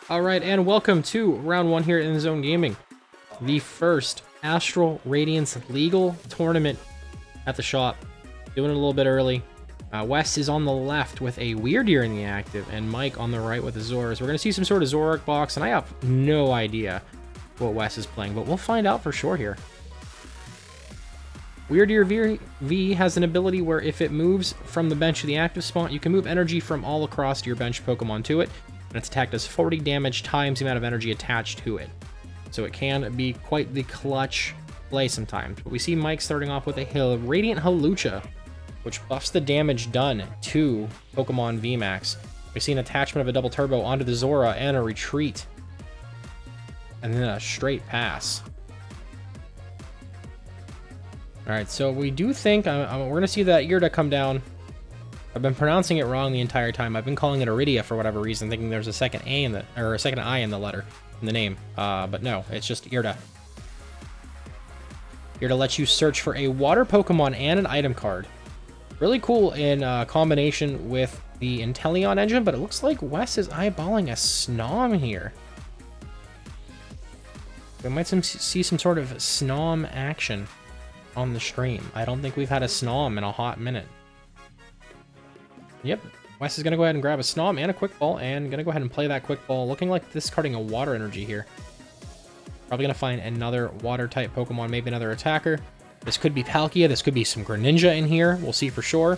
Alright, and welcome to round one here in Zone Gaming. The first Astral Radiance legal tournament at the shop. Doing it a little bit early. Wes is on the left with a Weirdeer in the active, and Mike on the right with the Zoras. We're going to see some sort of Zoroark box, and I have no idea what Wes is playing, but we'll find out for sure here. Weirdeer V has an ability where if it moves from the bench to the active spot, you can move energy from all across your bench Pokemon to it, and its attack does 40 damage times the amount of energy attached to it. So it can be quite the clutch play sometimes. But we see Mike starting off with a Radiant Hawlucha, which buffs the damage done to Pokemon VMAX. We see an attachment of a double turbo onto the Zora and a retreat. And then a straight pass. Alright, so we do think we're going to see that Irida come down. I've been pronouncing it wrong the entire time. I've been calling it Iridia for whatever reason, thinking there's a second A in the, or a second I in the letter, in the name. But no, it's just Irida. Irida lets you search for a water Pokemon and an item card. Really cool in combination with the Inteleon engine, but it looks like Wes is eyeballing a Snom here. We might see some sort of Snom action on the stream. I don't think we've had a Snom in a hot minute. Yep, Wes is going to go ahead and grab a Snom and a Quick Ball, and going to go ahead and play that Quick Ball, looking like discarding a Water Energy here. Probably going to find another Water-type Pokemon, maybe another attacker. This could be Palkia, this could be some Greninja in here, we'll see for sure.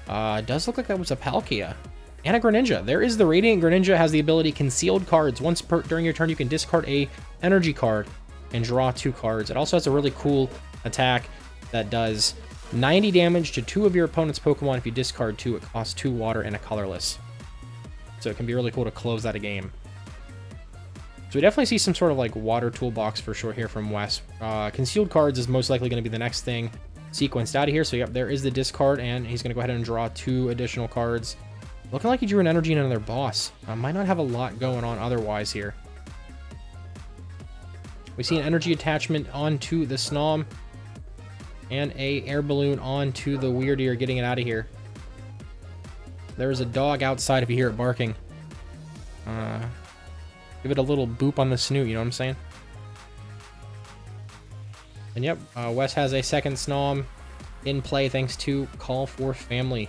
It does look like that was a Palkia. And a Greninja. There is the Radiant Greninja, has the ability Concealed Cards. Once during your turn, you can discard a energy card and draw 2 cards. It also has a really cool attack that does 90 damage to 2 of your opponent's Pokemon. If you discard 2, it costs 2 water and a colorless. So it can be really cool to close out a game. So we definitely see some sort of like water toolbox for sure here from Wes. Concealed Cards is most likely going to be the next thing sequenced out of here. So yep, there is the discard, and he's going to go ahead and draw 2 additional cards. Looking like he drew an energy and another boss. Might not have a lot going on otherwise here. We see an energy attachment onto the Snom, and a air balloon onto the Weirdeer, getting it out of here. There's a dog outside if you hear it barking. Give it a little boop on the snoot, you know what I'm saying? And yep, Wes has a second Snom in play thanks to Call for Family.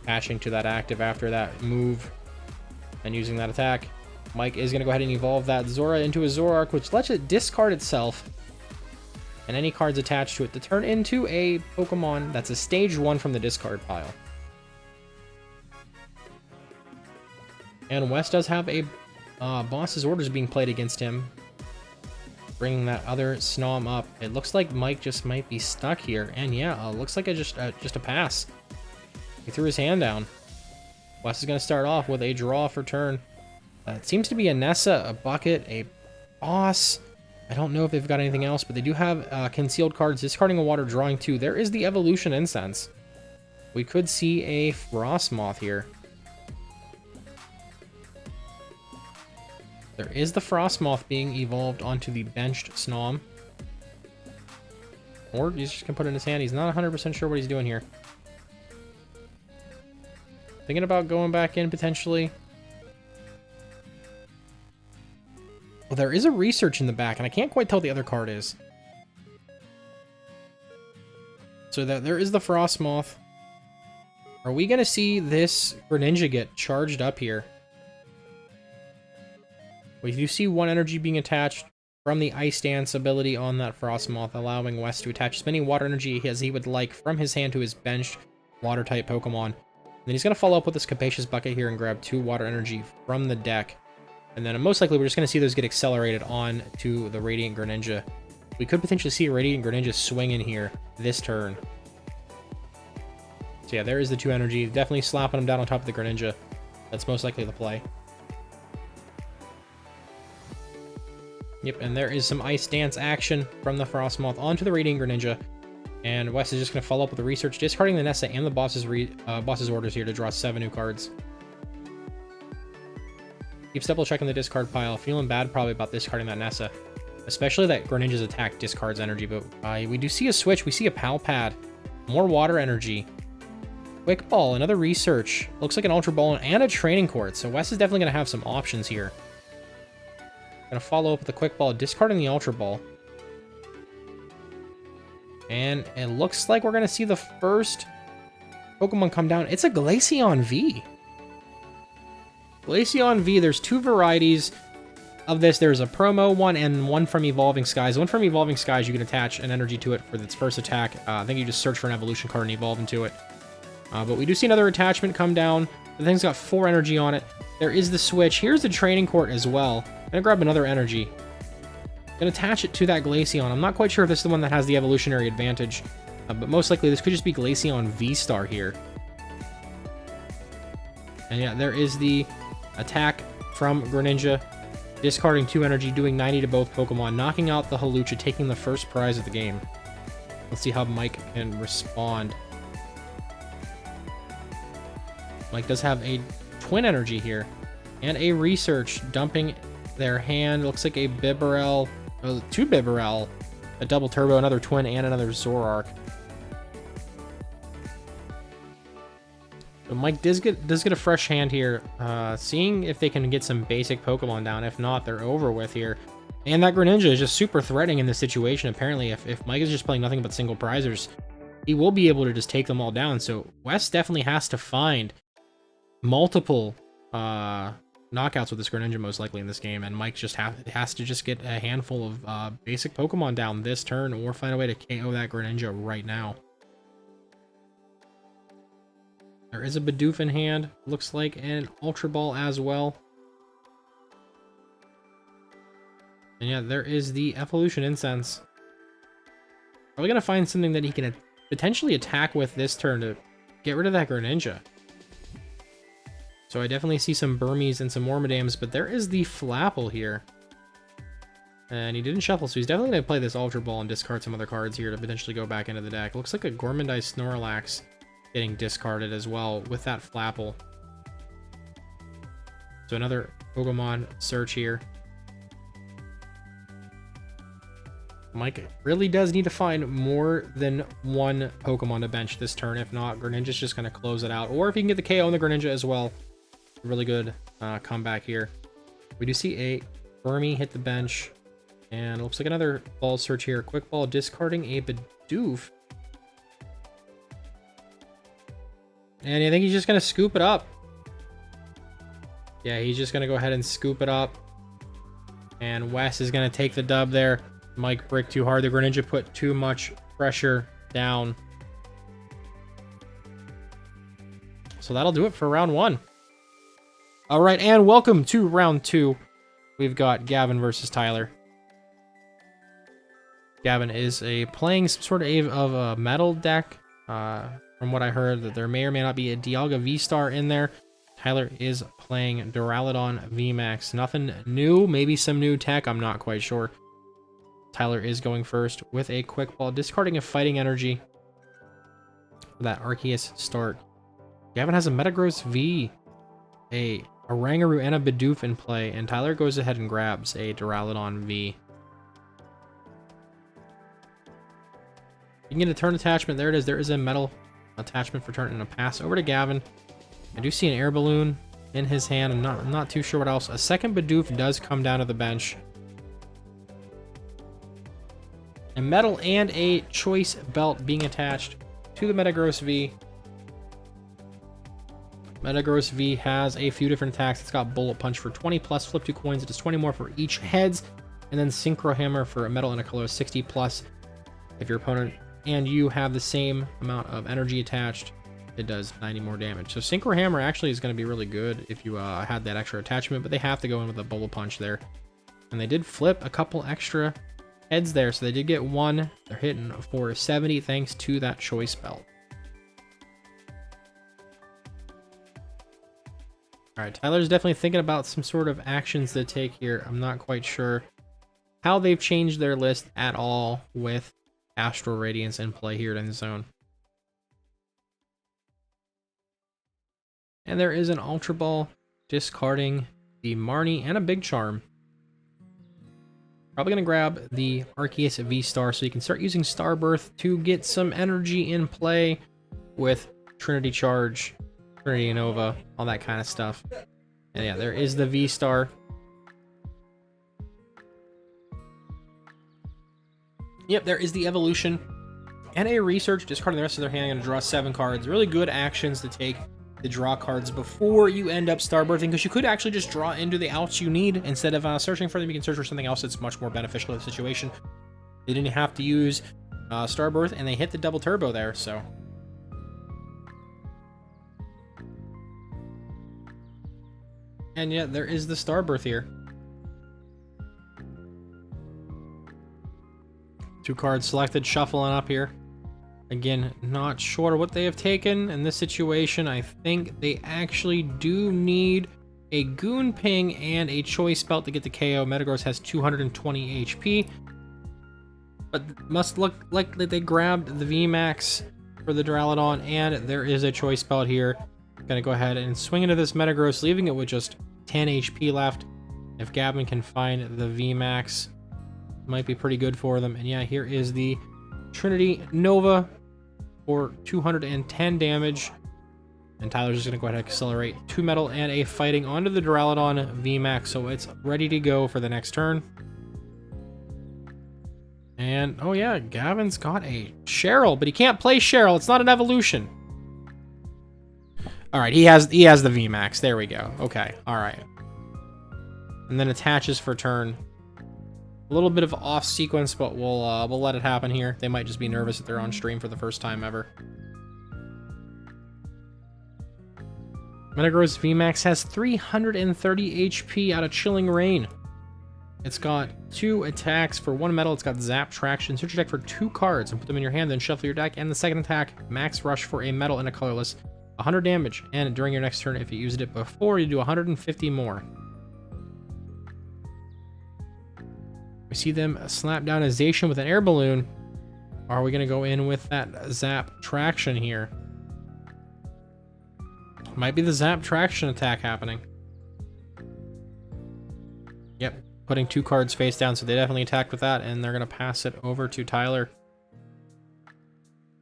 Attaching to that active after that move and using that attack. Mike is going to go ahead and evolve that Zora into a Zoroark, which lets it discard itself and any cards attached to it to turn into a Pokemon that's a stage 1 from the discard pile. And Wes does have a boss's orders being played against him, bringing that other Snom up. It looks like Mike just might be stuck here, and yeah, looks like just a pass. He threw his hand down. Wes is going to start off with a draw for turn. It seems to be a Nessa, a Bucket, a Boss. I don't know if they've got anything else, but they do have Concealed Cards, discarding a water, drawing 2. There is the Evolution Incense. We could see a Frostmoth here. There is the Frostmoth being evolved onto the benched Snom. Or he's just going to put it in his hand. He's not 100% sure what he's doing here. Thinking about going back in potentially. Well, there is a Research in the back, and I can't quite tell what the other card is. So there is the Frostmoth. Are we going to see this Greninja get charged up here? We do see 1 energy being attached from the Ice Dance ability on that Frostmoth, allowing Wes to attach as many water energy as he would like from his hand to his benched water-type Pokemon. Then he's going to follow up with this Capacious Bucket here and grab 2 water energy from the deck. And then most likely we're just going to see those get accelerated on to the Radiant Greninja. We could potentially see a Radiant Greninja swing in here this turn. So yeah, there is the 2 energy. Definitely slapping them down on top of the Greninja. That's most likely the play. Yep, and there is some Ice Dance action from the Frostmoth onto the Radiant Greninja. And Wes is just going to follow up with the Research, discarding the Nessa and the boss's orders here to draw 7 new cards. Keeps double checking the discard pile. Feeling bad probably about discarding that Nessa. Especially that Greninja's attack discards energy. But we do see a switch. We see a Palpad. More water energy. Quick Ball, another research. Looks like an Ultra Ball and a Training Court. So Wes is definitely going to have some options here. Going to follow up with the Quick Ball, discarding the Ultra Ball. And it looks like we're going to see the first Pokemon come down. It's a Glaceon V. Glaceon V, there's two varieties of this. There's a promo one and one from Evolving Skies. One from Evolving Skies, you can attach an energy to it for its first attack. I think you just search for an evolution card and evolve into it. But we do see another attachment come down. The thing's got 4 energy on it. There is the switch. Here's the Training Court as well. I'm gonna grab another energy. Gonna attach it to that Glaceon. I'm not quite sure if this is the one that has the evolutionary advantage, but most likely this could just be Glaceon V-Star here. And yeah, there is the attack from Greninja, discarding 2 energy, doing 90 to both Pokemon, knocking out the Hawlucha, taking the first prize of the game. Let's see how Mike can respond. Mike does have a Twin Energy here, and a Research, dumping their hand. Looks like a Bibarel, 2 Bibarel, a Double Turbo, another Twin, and another Zoroark. So Mike does get a fresh hand here, seeing if they can get some basic Pokemon down. If not, they're over with here. And that Greninja is just super threatening in this situation. Apparently, if Mike is just playing nothing but single prizers, he will be able to just take them all down. So Wes definitely has to find multiple knockouts with this Greninja most likely in this game, and Mike just has to just get a handful of basic Pokemon down this turn, or find a way to KO that Greninja right now. There is a Bidoof in hand, looks like an Ultra Ball as well. And yeah, there is the Evolution Incense. Probably gonna find something that he can potentially attack with this turn to get rid of that Greninja. So I definitely see some Burmies and some Mormidams, but there is the Flapple here. And he didn't shuffle, so he's definitely going to play this Ultra Ball and discard some other cards here to potentially go back into the deck. Looks like a Gormandized Snorlax getting discarded as well with that Flapple. So another Pokemon search here. Mike really does need to find more than one Pokemon to bench this turn. If not, Greninja's just going to close it out. Or if he can get the KO on the Greninja as well. Really good comeback here. We do see a Burmy hit the bench. And it looks like another ball search here. Quick Ball discarding a Bidoof. And I think he's just going to scoop it up. Yeah, he's just going to go ahead and scoop it up. And Wes is going to take the dub there. Mike bricked too hard. The Greninja put too much pressure down. So that'll do it for round 1. All right, and welcome to round 2. We've got Gavin versus Tyler. Gavin is playing some sort of a metal deck. From what I heard, that there may or may not be a Dialga V-Star in there. Tyler is playing Duraludon VMAX. Nothing new, maybe some new tech, I'm not quite sure. Tyler is going first with a Quick Ball, discarding a Fighting Energy for that Arceus start. Gavin has a Metagross V, a Oranguru, and a Bidoof in play, and Tyler goes ahead and grabs a Duraludon V. You can get a turn attachment. There it is. There is a metal attachment for turn and a pass over to Gavin. I do see an air balloon in his hand. I'm not too sure what else. A second Bidoof does come down to the bench. A metal and a choice belt being attached to the Metagross V. Metagross V has a few different attacks. It's got Bullet Punch for 20 plus, flip 2 coins. It does 20 more for each heads, and then Synchro Hammer for a metal and a color 60 plus. If your opponent and you have the same amount of energy attached, it does 90 more damage. So Synchro Hammer actually is going to be really good if you had that extra attachment, but they have to go in with a Bullet Punch there. And they did flip a couple extra heads there, so they did get one. They're hitting for 70 thanks to that choice belt. All right, Tyler's definitely thinking about some sort of actions to take here. I'm not quite sure how they've changed their list at all with Astral Radiance in play here in the zone. And there is an Ultra Ball, discarding the Marnie and a Big Charm. Probably going to grab the Arceus V-Star so you can start using Starbirth to get some energy in play with Trinity Charge, Trinity Nova, all that kind of stuff. And yeah, there is the V-Star. Yep, there is the Evolution. And a Research, discarding the rest of their hand, going to draw 7 cards. Really good actions to take to draw cards before you end up Starbirthing, because you could actually just draw into the outs you need. Instead of searching for them, you can search for something else that's much more beneficial to the situation. They didn't have to use Starbirth, and they hit the double turbo there, so... And yet, there is the Starbirth here. 2 cards selected, shuffling up here. Again, not sure what they have taken in this situation. I think they actually do need a Goon Ping and a Choice Belt to get the KO. Metagross has 220 HP. But must look like they grabbed the VMAX for the Duraludon, and there is a Choice Belt here. Gonna go ahead and swing into this Metagross, leaving it with just 10 HP left. If Gavin can find the VMAX, might be pretty good for them. And yeah, here is the Trinity Nova for 210 damage. And Tyler's just gonna go ahead and accelerate 2 metal and a fighting onto the Duraludon VMAX, so it's ready to go for the next turn. And oh yeah, Gavin's got a Cheryl, but he can't play Cheryl. It's not an evolution. All right, he has the VMAX. There we go. Okay, all right. And then attaches for turn. A little bit of off sequence, but we'll let it happen here. They might just be nervous that they're on stream for the first time ever. Metagross VMAX has 330 HP out of Chilling Rain. It's got 2 attacks for 1 metal. It's got Zap Traction. Search your deck for 2 cards and put them in your hand, then shuffle your deck. And the second attack, Max Rush for a metal and a colorless. 100 damage. And during your next turn, if you used it before, you do 150 more. We see them slap down a Zacian with an air balloon. Are we going to go in with that Zap Traction here? Might be the Zap Traction attack happening. Yep, putting 2 cards face down, so they definitely attacked with that, and they're going to pass it over to Tyler.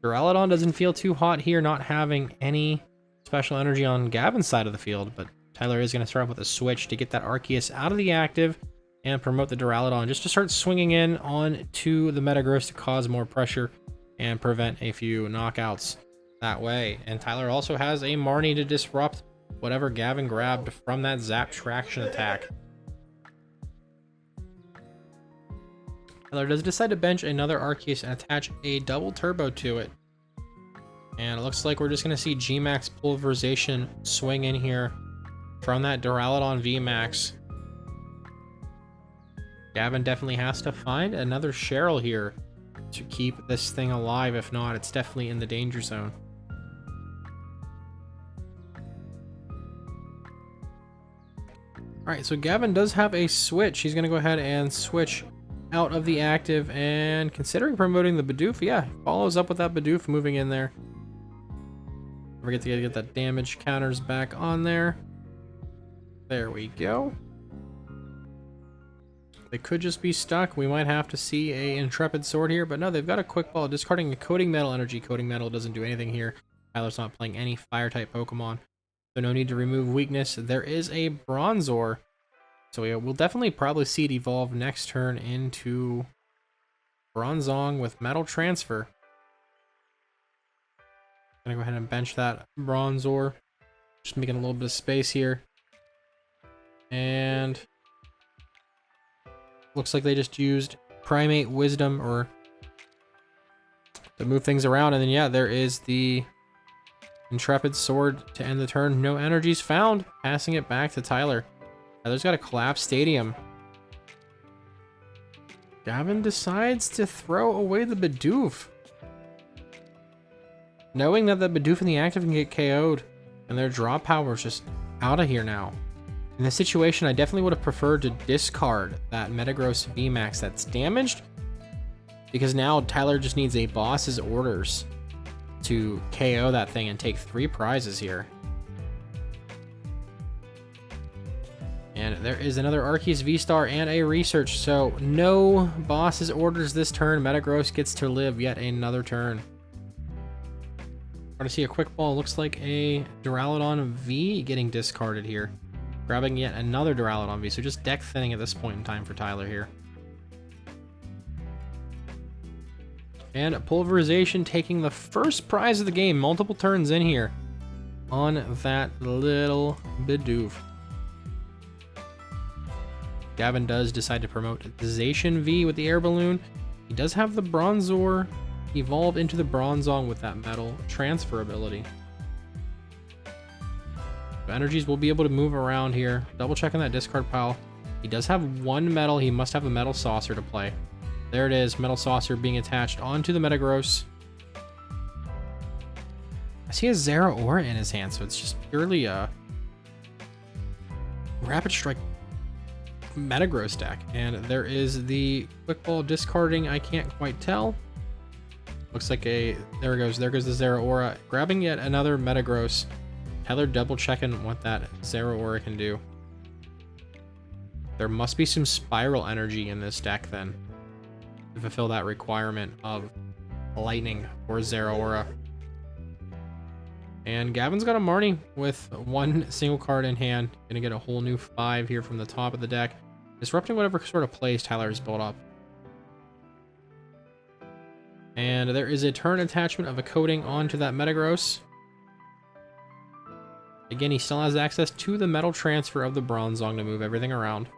Duraludon doesn't feel too hot here, not having any special energy on Gavin's side of the field, but Tyler is going to start off with a switch to get that Arceus out of the active and promote the Duraludon, just to start swinging in on to the Metagross to cause more pressure and prevent a few knockouts that way. And Tyler also has a Marnie to disrupt whatever Gavin grabbed from that Zap Traction attack. Tyler does decide to bench another Arceus and attach a double turbo to it. And it looks like we're just going to see G-Max Pulverization swing in here from that Duraludon VMAX. Gavin definitely has to find another Cheryl here to keep this thing alive. If not, it's definitely in the danger zone. Alright, so Gavin does have a switch. He's going to go ahead and switch out of the active, and considering promoting the Bidoof, yeah, follows up with that Bidoof moving in there. Don't forget to get that damage counters back on there. There we go. They could just be stuck. We might have to see a Intrepid Sword here, but no, they've got a Quick Ball, discarding a Coating Metal energy. Coating Metal doesn't do anything here. Tyler's not playing any Fire-type Pokemon, so no need to remove weakness. There is a Bronzor, so yeah, we'll definitely probably see it evolve next turn into Bronzong with Metal Transfer. Gonna go ahead and bench that Bronzor, just making a little bit of space here, and looks like they just used Primate Wisdom or to move things around. And then, yeah, there is the Intrepid Sword to end the turn. No energies found. Passing it back to Tyler. Tyler's got a Collapse Stadium. Gavin decides to throw away the Bidoof, knowing that the Bidoof in the active can get KO'd. And their draw power is just out of here now. In this situation, I definitely would have preferred to discard that Metagross VMAX that's damaged, because now Tyler just needs a boss's orders to KO that thing and take 3 prizes here. And there is another Arceus V-Star and a Research, so no boss's orders this turn. Metagross gets to live yet another turn. Want to see a quick ball? Looks like a Duraludon V getting discarded here. Grabbing yet another Duraludon V. So just deck thinning at this point in time for Tyler here. And Pulverization taking the first prize of the game. Multiple turns in here on that little Bidoof. Gavin does decide to promote Zacian V with the air balloon. He does have the Bronzor evolve into the Bronzong with that metal transfer ability. So energies will be able to move around here. Double checking that discard pile. He does have one metal. He must have a Metal Saucer to play. There it is, Metal Saucer being attached onto the Metagross. I see a Zeraora in his hand, so it's just purely a Rapid Strike Metagross deck. And there is the Quick Ball discarding, I can't quite tell. Looks like a, there it goes, there goes the Zeraora. Grabbing yet another Metagross. Tyler double checking what that Zeraora can do. There must be some Spiral Energy in this deck then, to fulfill that requirement of Lightning or Zeraora. And Gavin's got a Marnie with one single card in hand. Gonna get a whole new 5 here from the top of the deck, disrupting whatever sort of plays Tyler has built up. And there is a turn attachment of a coating onto that Metagross. Again, he still has access to the metal transfer of the Bronzong to move everything around.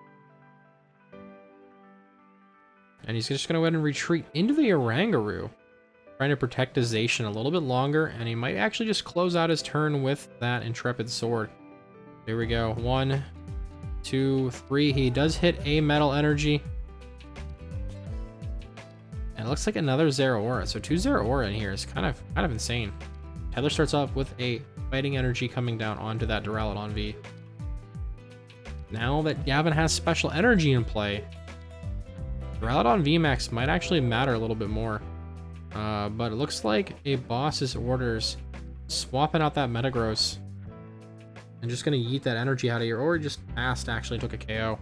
And he's just going to go ahead and retreat into the Oranguru, trying to protect his Zacian a little bit longer, and he might actually just close out his turn with that Intrepid Sword. There we go. 1, 2, 3. He does hit a Metal Energy. And it looks like another Zeraora. So 2 Zeraora in here is kind of insane. Tyler starts off with a Fighting Energy coming down onto that Duraludon V. Now that Gavin has Special Energy in play, Duraludon VMAX might actually matter a little bit more. But it looks like a boss's orders swapping out that Metagross and just going to yeet that energy out of here, or just passed, actually took a KO.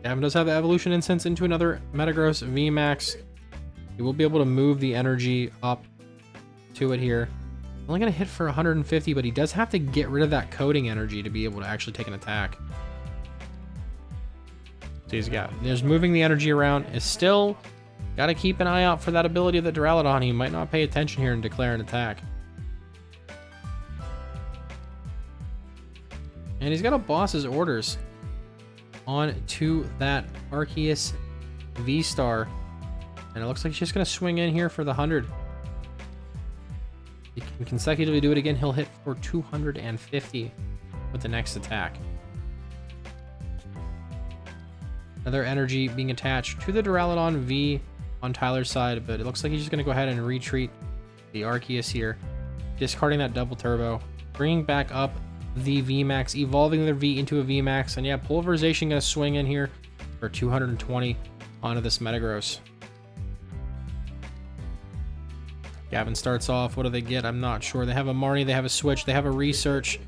Gavin does have the Evolution Incense into another Metagross VMAX. He will be able to move the energy up to it here. Only going to hit for 150, but he does have to get rid of that coding energy to be able to actually take an attack. So he's got, there's moving the energy around. Is still got to keep an eye out for that ability of the Duraludon. He might not pay attention here and declare an attack. And he's got a boss's orders on to that Arceus V-Star. And it looks like he's just going to swing in here for the 100. He can consecutively do it again. He'll hit for 250 with the next attack. Another energy being attached to the Duraludon V on Tyler's side, but it looks like he's just going to go ahead and retreat the Arceus here, discarding that double turbo, bringing back up the VMAX, evolving their V into a VMAX, and yeah, Pulverization going to swing in here for 220 onto this Metagross. Gavin starts off. What do they get? I'm not sure. They have a Marnie, they have a Switch, they have a Research.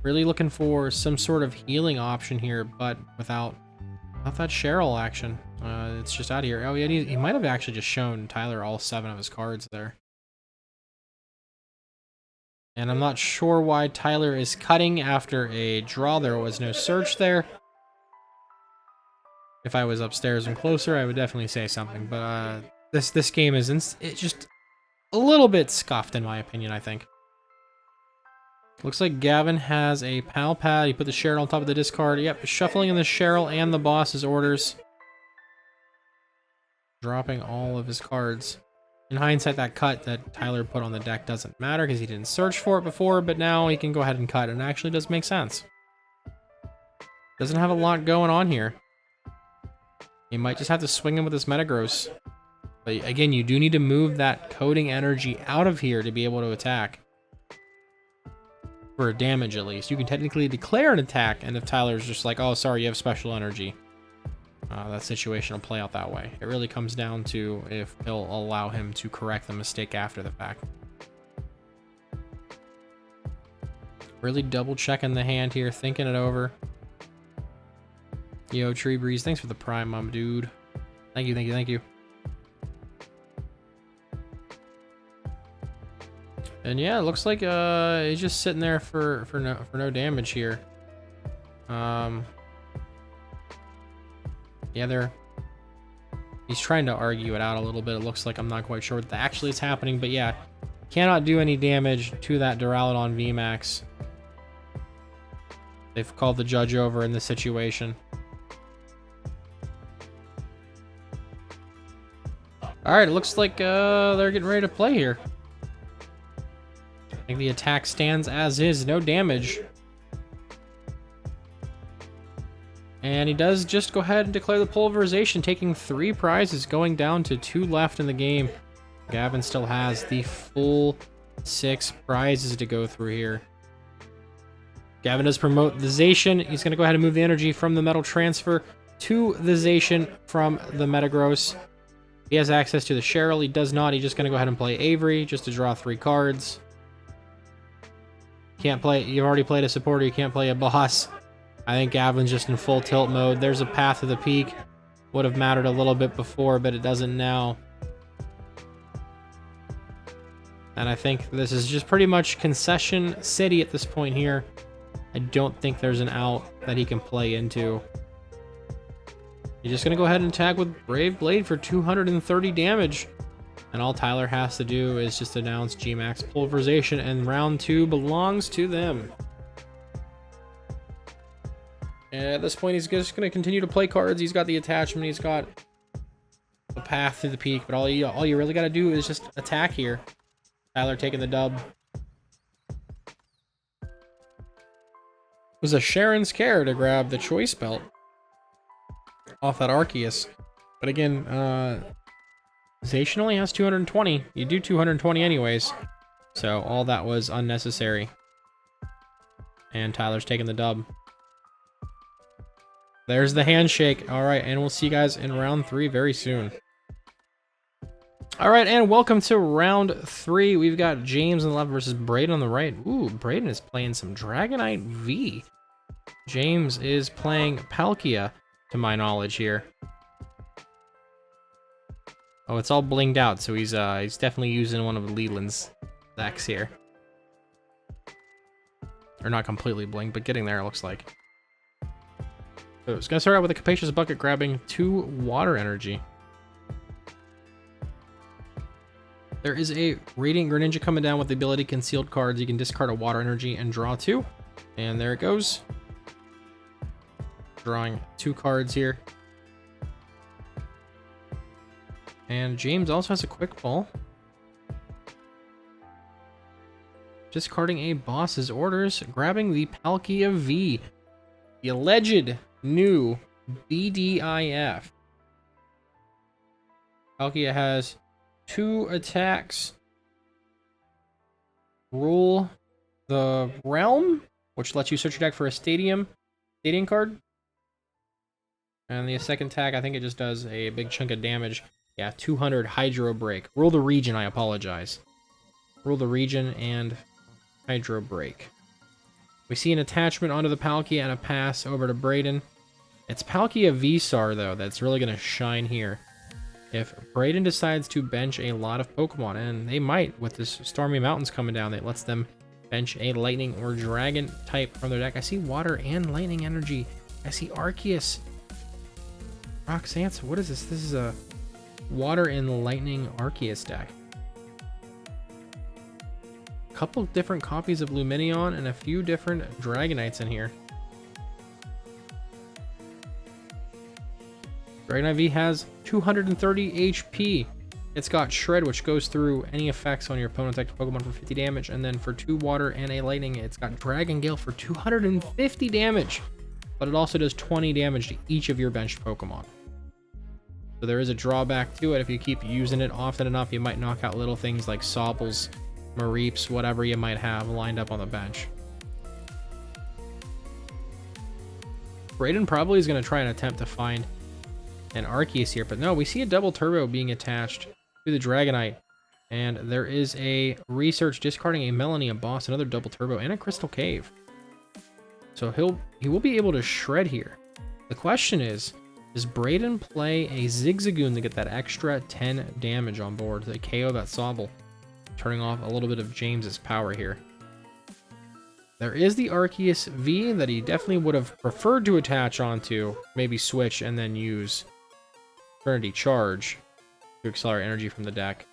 Really looking for some sort of healing option here, but without that Cheryl action. It's just out of here. Oh yeah, he might have actually just shown Tyler all 7 of his cards there. And I'm not sure why Tyler is cutting after a draw. There was no search there. If I was upstairs and closer, I would definitely say something. But this game is it's just a little bit scuffed in my opinion, I think. Looks like Gavin has a pal pad. He put the Cheryl on top of the discard. Yep, shuffling in the Cheryl and the boss's orders. Dropping all of his cards. In hindsight, that cut that Tyler put on the deck doesn't matter because he didn't search for it before, but now he can go ahead and cut, and it actually does make sense. Doesn't have a lot going on here. He might just have to swing him with this Metagross. But again, you do need to move that coding energy out of here to be able to attack. For damage, at least. You can technically declare an attack, and if Tyler's just like, oh, sorry, you have special energy, that situation will play out that way. It really comes down to if he'll allow him to correct the mistake after the fact. Really double checking the hand here, thinking it over. Yo, Tree Breeze, thanks for the prime, dude. Thank you, thank you, thank you. And yeah, it looks like he's just sitting there for no damage here. Yeah, he's trying to argue it out a little bit. It looks like I'm not quite sure what actually is happening, but yeah, cannot do any damage to that Duraludon VMAX. They've called the judge over in this situation. All right, it looks like they're getting ready to play here. I think the attack stands as is, no damage. And he does just go ahead and declare the pulverization, taking 3 prizes, going down to 2 left in the game. Gavin still has the full 6 prizes to go through here. Gavin does promote the Zacian. He's going to go ahead and move the energy from the Metal Transfer to the Zacian from the Metagross. He has access to the Cheryl. He does not. He's just going to go ahead and play Avery just to draw 3 cards. Can't play. You've already played a supporter. You can't play a boss. I think Gavin's just in full tilt mode. There's a Path to the Peak. Would have mattered a little bit before, but it doesn't now. And I think this is just pretty much concession city at this point here. I don't think there's an out that he can play into. He's just going to go ahead and attack with Brave Blade for 230 damage. And all Tyler has to do is just announce G-Max Pulverization, and round 2 belongs to them. And at this point, he's just going to continue to play cards. He's got the attachment. He's got the Path to the Peak. But all you really got to do is just attack here. Tyler taking the dub. It was a Sharon's Care to grab the Choice Belt off that Arceus. But again, Zacian only has 220. You do 220 anyways. So all that was unnecessary. And Tyler's taking the dub. There's the handshake. All right, and we'll see you guys in round 3 very soon. All right, and welcome to round 3. We've got James on the left versus Braden on the right. Ooh, Braden is playing some Dragonite V. James is playing Palkia, to my knowledge here. Oh, it's all blinged out, so he's definitely using one of Leland's decks here. Or not completely blinged, but getting there, it looks like. So it's going to start out with a Capacious Bucket, grabbing 2 Water Energy. There is a Radiant Greninja coming down with the ability Concealed Cards. You can discard a Water Energy and draw 2. And there it goes. Drawing 2 cards here. And James also has a Quick Ball. Discarding a Boss's Orders, grabbing the Palkia V. The alleged new BDIF. Palkia has 2 attacks. Rule the Realm, which lets you search your deck for a Stadium card. And the second attack, I think it just does a big chunk of damage. Yeah, 200 Hydro Break. Rule the Region, I apologize. Rule the Region and Hydro Break. We see an attachment onto the Palkia and a pass over to Braden. It's Palkia V-Star, though, that's really going to shine here. If Braden decides to bench a lot of Pokemon, and they might with this Stormy Mountains coming down, that lets them bench a Lightning or Dragon type from their deck. I see Water and Lightning Energy. I see Arceus. Roxanne, what is this? This is a Water and Lightning Arceus deck. Couple different copies of Lumineon and a few different Dragonites in here. Dragonite V has 230 HP. It's got Shred, which goes through any effects on your opponent's active Pokemon for 50 damage. And then for 2 Water and a Lightning, it's got Dragon Gale for 250 damage. But it also does 20 damage to each of your benched Pokemon. So there is a drawback to it. If you keep using it often enough, you might knock out little things like Sobbles, Mareeps, whatever you might have lined up on the bench. Braden probably is going to try and attempt to find an Arceus here, but no, we see a double turbo being attached to the Dragonite. And there is a Research discarding a Melanie, a Boss, another double turbo, and a Crystal Cave. So he will be able to shred here. The question is, does Braden play a Zigzagoon to get that extra 10 damage on board to KO that Sobble? turning off a little bit of James's power here. There is the Arceus V that he definitely would have preferred to attach onto, maybe switch and then use Trinity Charge to accelerate energy from the deck.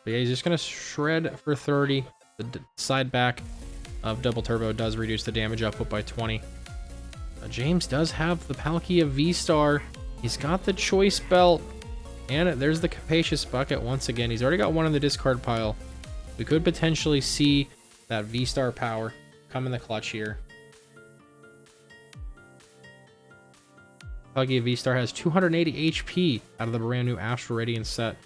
But yeah, he's just going to shred for 30. The side back of Double Turbo does reduce the damage output by 20. James does have the Palkia V-Star. He's got the Choice Belt. And there's the Capacious Bucket once again. He's already got one in the discard pile. We could potentially see that V-Star power come in the clutch here. Palkia V-Star has 280 HP out of the brand new Astral Radiance set.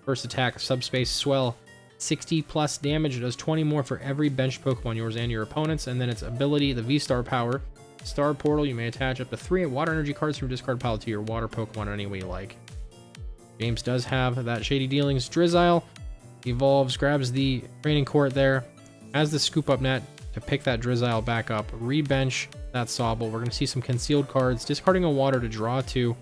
First attack, Subspace Swell, 60 plus damage. It does 20 more for every benched Pokemon, yours and your opponent's. And then its ability, the V-Star power, Star Portal. You may attach up to 3 water energy cards from discard pile to your water Pokemon any way you like. James does have that Shady Dealings Drizzile. Evolves, grabs the Training Court there, has the Scoop Up Net to pick that Drizzile back up, rebench that Sobble. We're going to see some concealed cards, discarding a water to draw 2.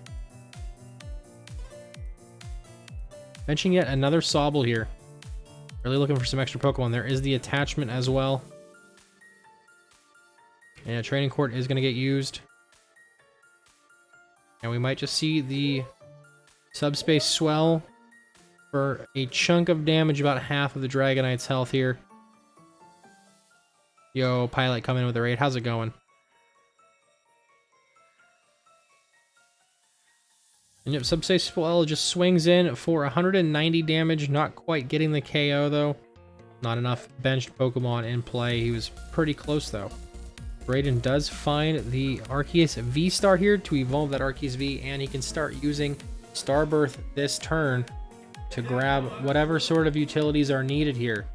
Benching yet another Sobble here. Really looking for some extra Pokemon. There is the attachment as well. And Training Court is going to get used. And we might just see the Subspace Swell for a chunk of damage, about half of the Dragonite's health here. Yo, Pilot coming in with a raid. How's it going? And yep, Subspace Swell just swings in for 190 damage. Not quite getting the KO, though. Not enough benched Pokemon in play. He was pretty close, though. Braden does find the Arceus V-Star here to evolve that Arceus V, and he can start using Starbirth this turn to grab whatever sort of utilities are needed here.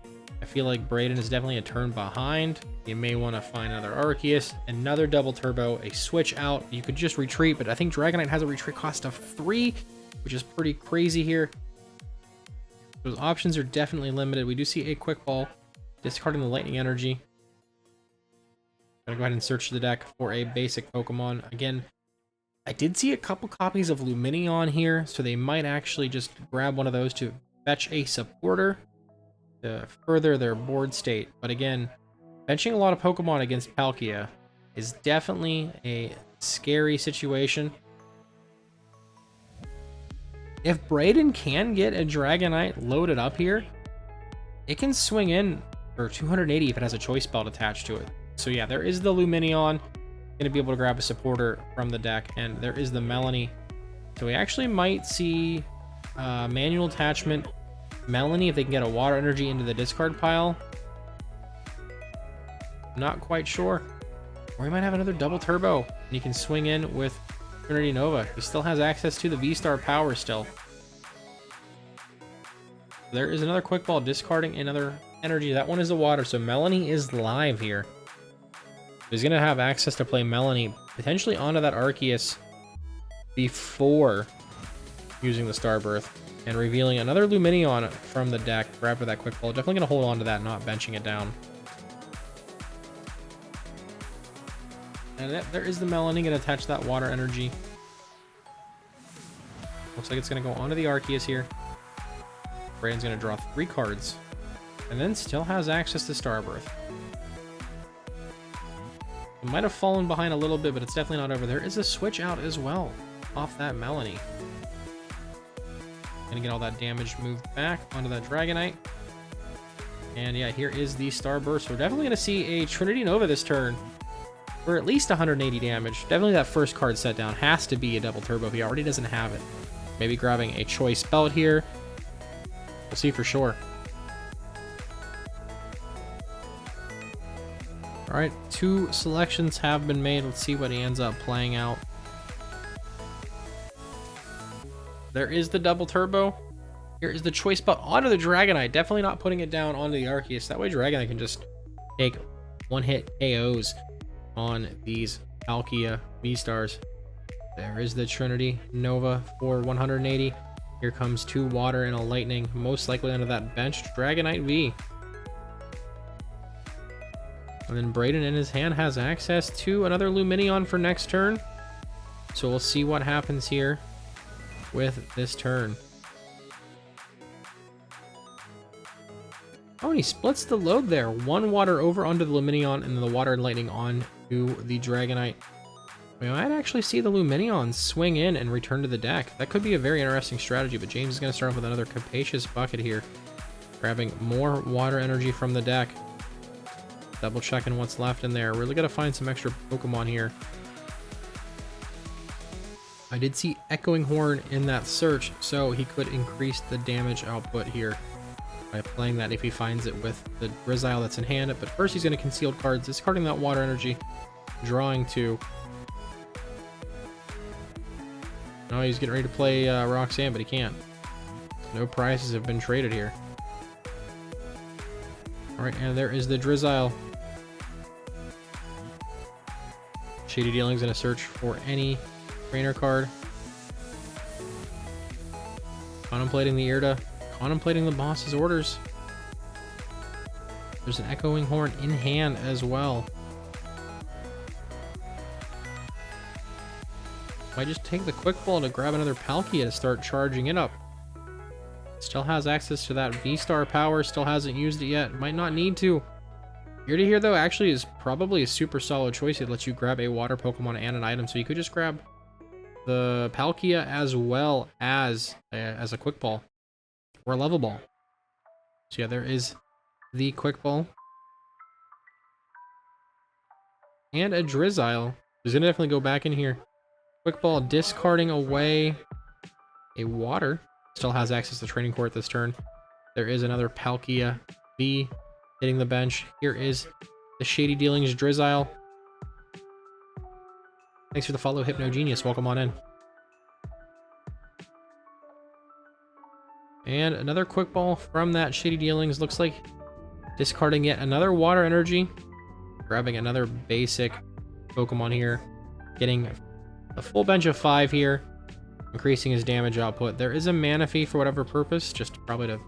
I feel like Braden is definitely a turn behind. You may want to find another Arceus, another Double Turbo, a switch out. You could just retreat, but I think Dragonite has a retreat cost of 3, which is pretty crazy here. Those options are definitely limited. We do see a Quick Ball, discarding the Lightning Energy. Gonna go ahead and search the deck for a basic Pokemon. Again, I did see a couple copies of Lumineon here, so they might actually just grab one of those to fetch a supporter to further their board state. But again, benching a lot of Pokemon against Palkia is definitely a scary situation. If Braden can get a Dragonite loaded up here, it can swing in for 280 if it has a Choice Belt attached to it. So yeah, there is the Lumineon. Going to be able to grab a supporter from the deck, and there is the Melanie. So we actually might see manual attachment Melanie if they can get a water energy into the discard pile. Not quite sure. Or he might have another Double Turbo, and he can swing in with Trinity Nova. He still has access to the V-Star power still. There is another Quick Ball, discarding another energy. That one is the water, so Melanie is live here. He's going to have access to play Melanie potentially onto that Arceus before using the Starbirth and revealing another Lumineon from the deck right after that Quick Ball. Definitely going to hold on to that, not benching it down. And there is the Melanie, going to attach that water energy. Looks like it's going to go onto the Arceus here. Braden's going to draw 3 cards and then still has access to Starbirth. It might have fallen behind a little bit, but it's definitely not over. There is a switch out as well off that Melanie. Gonna get all that damage moved back onto that Dragonite. And yeah, here is the Starburst. We're definitely gonna see a Trinity Nova this turn for at least 180 damage. Definitely that first card set down has to be a Double Turbo if he already doesn't have it. Maybe grabbing a Choice Belt here. We'll see for sure. All right, 2 selections have been made. Let's see what he ends up playing out. There is the Double Turbo. Here is the Choice Belt onto the Dragonite. Definitely not putting it down onto the Arceus. That way Dragonite can just take one-hit KOs on these Palkia V-Stars. There is the Trinity Nova for 180. Here comes 2 water and a lightning, most likely under that benched Dragonite V. And then Braden in his hand has access to another Lumineon for next turn. So we'll see what happens here with this turn. Oh, and he splits the load there. One water over onto the Luminion, and then the water and lightning on to the Dragonite. We might actually see the Luminion swing in and return to the deck. That could be a very interesting strategy, but James is going to start off with another Capacious Bucket here. Grabbing more water energy from the deck. Double checking what's left in there. Really got to find some extra Pokemon here. I did see Echoing Horn in that search, so he could increase the damage output here by playing that if he finds it with the Drizzile that's in hand. But first he's going to concealed cards, discarding that water energy, drawing 2. Oh, he's getting ready to play Roxanne, but he can't. No prizes have been traded here. Alright, and there is the Drizzile. Shady Dealing's going to search for any trainer card. Contemplating the Irida. Contemplating the boss's orders. There's an Echoing Horn in hand as well. Might just take the Quick Ball to grab another Palkia to start charging it up. Still has access to that V-Star power, still hasn't used it yet. Might not need to. Irida here, though, actually is probably a super solid choice. It lets you grab a water Pokemon and an item, so you could just grab the Palkia as well as a Quick Ball or a Level Ball. So yeah, there is the Quick Ball. And a Drizzile. He's going to definitely go back in here. Quick Ball discarding away a water. Still has access to Training Court this turn. There is another Palkia V hitting the bench. Here is the Shady Dealings Drizzile. Thanks for the follow, Hypno Genius. Welcome on in. And another Quick Ball from that Shady Dealings. Looks like discarding yet another water energy. Grabbing another basic Pokemon here. Getting a full bench of 5 here. Increasing his damage output. There is a Manaphy for whatever purpose. Just probably to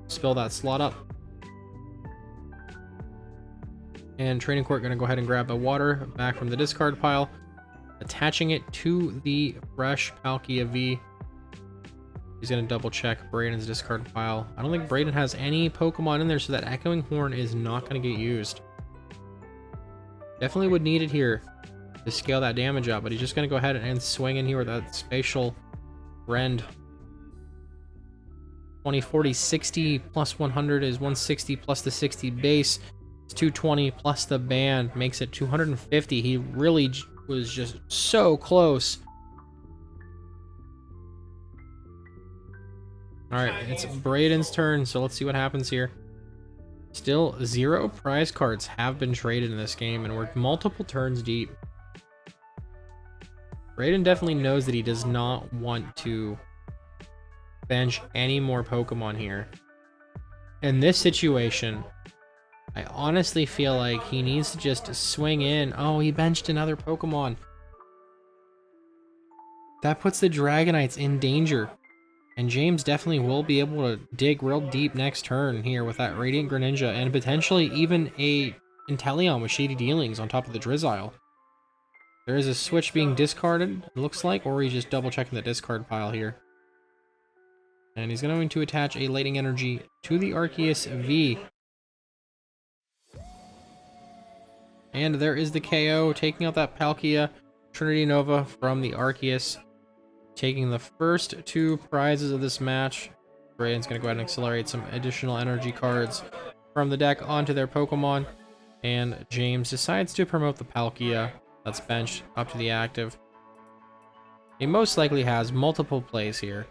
spill that slot up. And Training Court going to go ahead and grab a water back from the discard pile. Attaching it to the fresh Palkia V. He's going to double check Brayden's discard pile. I don't think Brayden has any Pokemon in there, so that Echoing Horn is not going to get used. Definitely would need it here to scale that damage up, but he's just going to go ahead and swing in here with that Spatial Rend. 20, 40, 60 plus 100 is 160 plus the 60 base. It's 220 plus the band makes it 250. He really was just so close. Alright, it's Brayden's turn, so let's see what happens here. Still, 0 prize cards have been traded in this game, and we're multiple turns deep. Brayden definitely knows that he does not want to bench any more Pokemon here. In this situation, I honestly feel like he needs to just swing in. Oh, he benched another Pokemon. That puts the Dragonites in danger. And James definitely will be able to dig real deep next turn here with that Radiant Greninja and potentially even a Inteleon with Shady Dealings on top of the Drizzile. There is a switch being discarded, it looks like, or he's just double checking the discard pile here. And he's going to attach a Lightning Energy to the Arceus V. And there is the KO, taking out that Palkia Trinity Nova from the Arceus. Taking the first 2 prizes of this match. Brayden's going to go ahead and accelerate some additional energy cards from the deck onto their Pokemon. And James decides to promote the Palkia that's benched up to the active. He most likely has multiple plays here.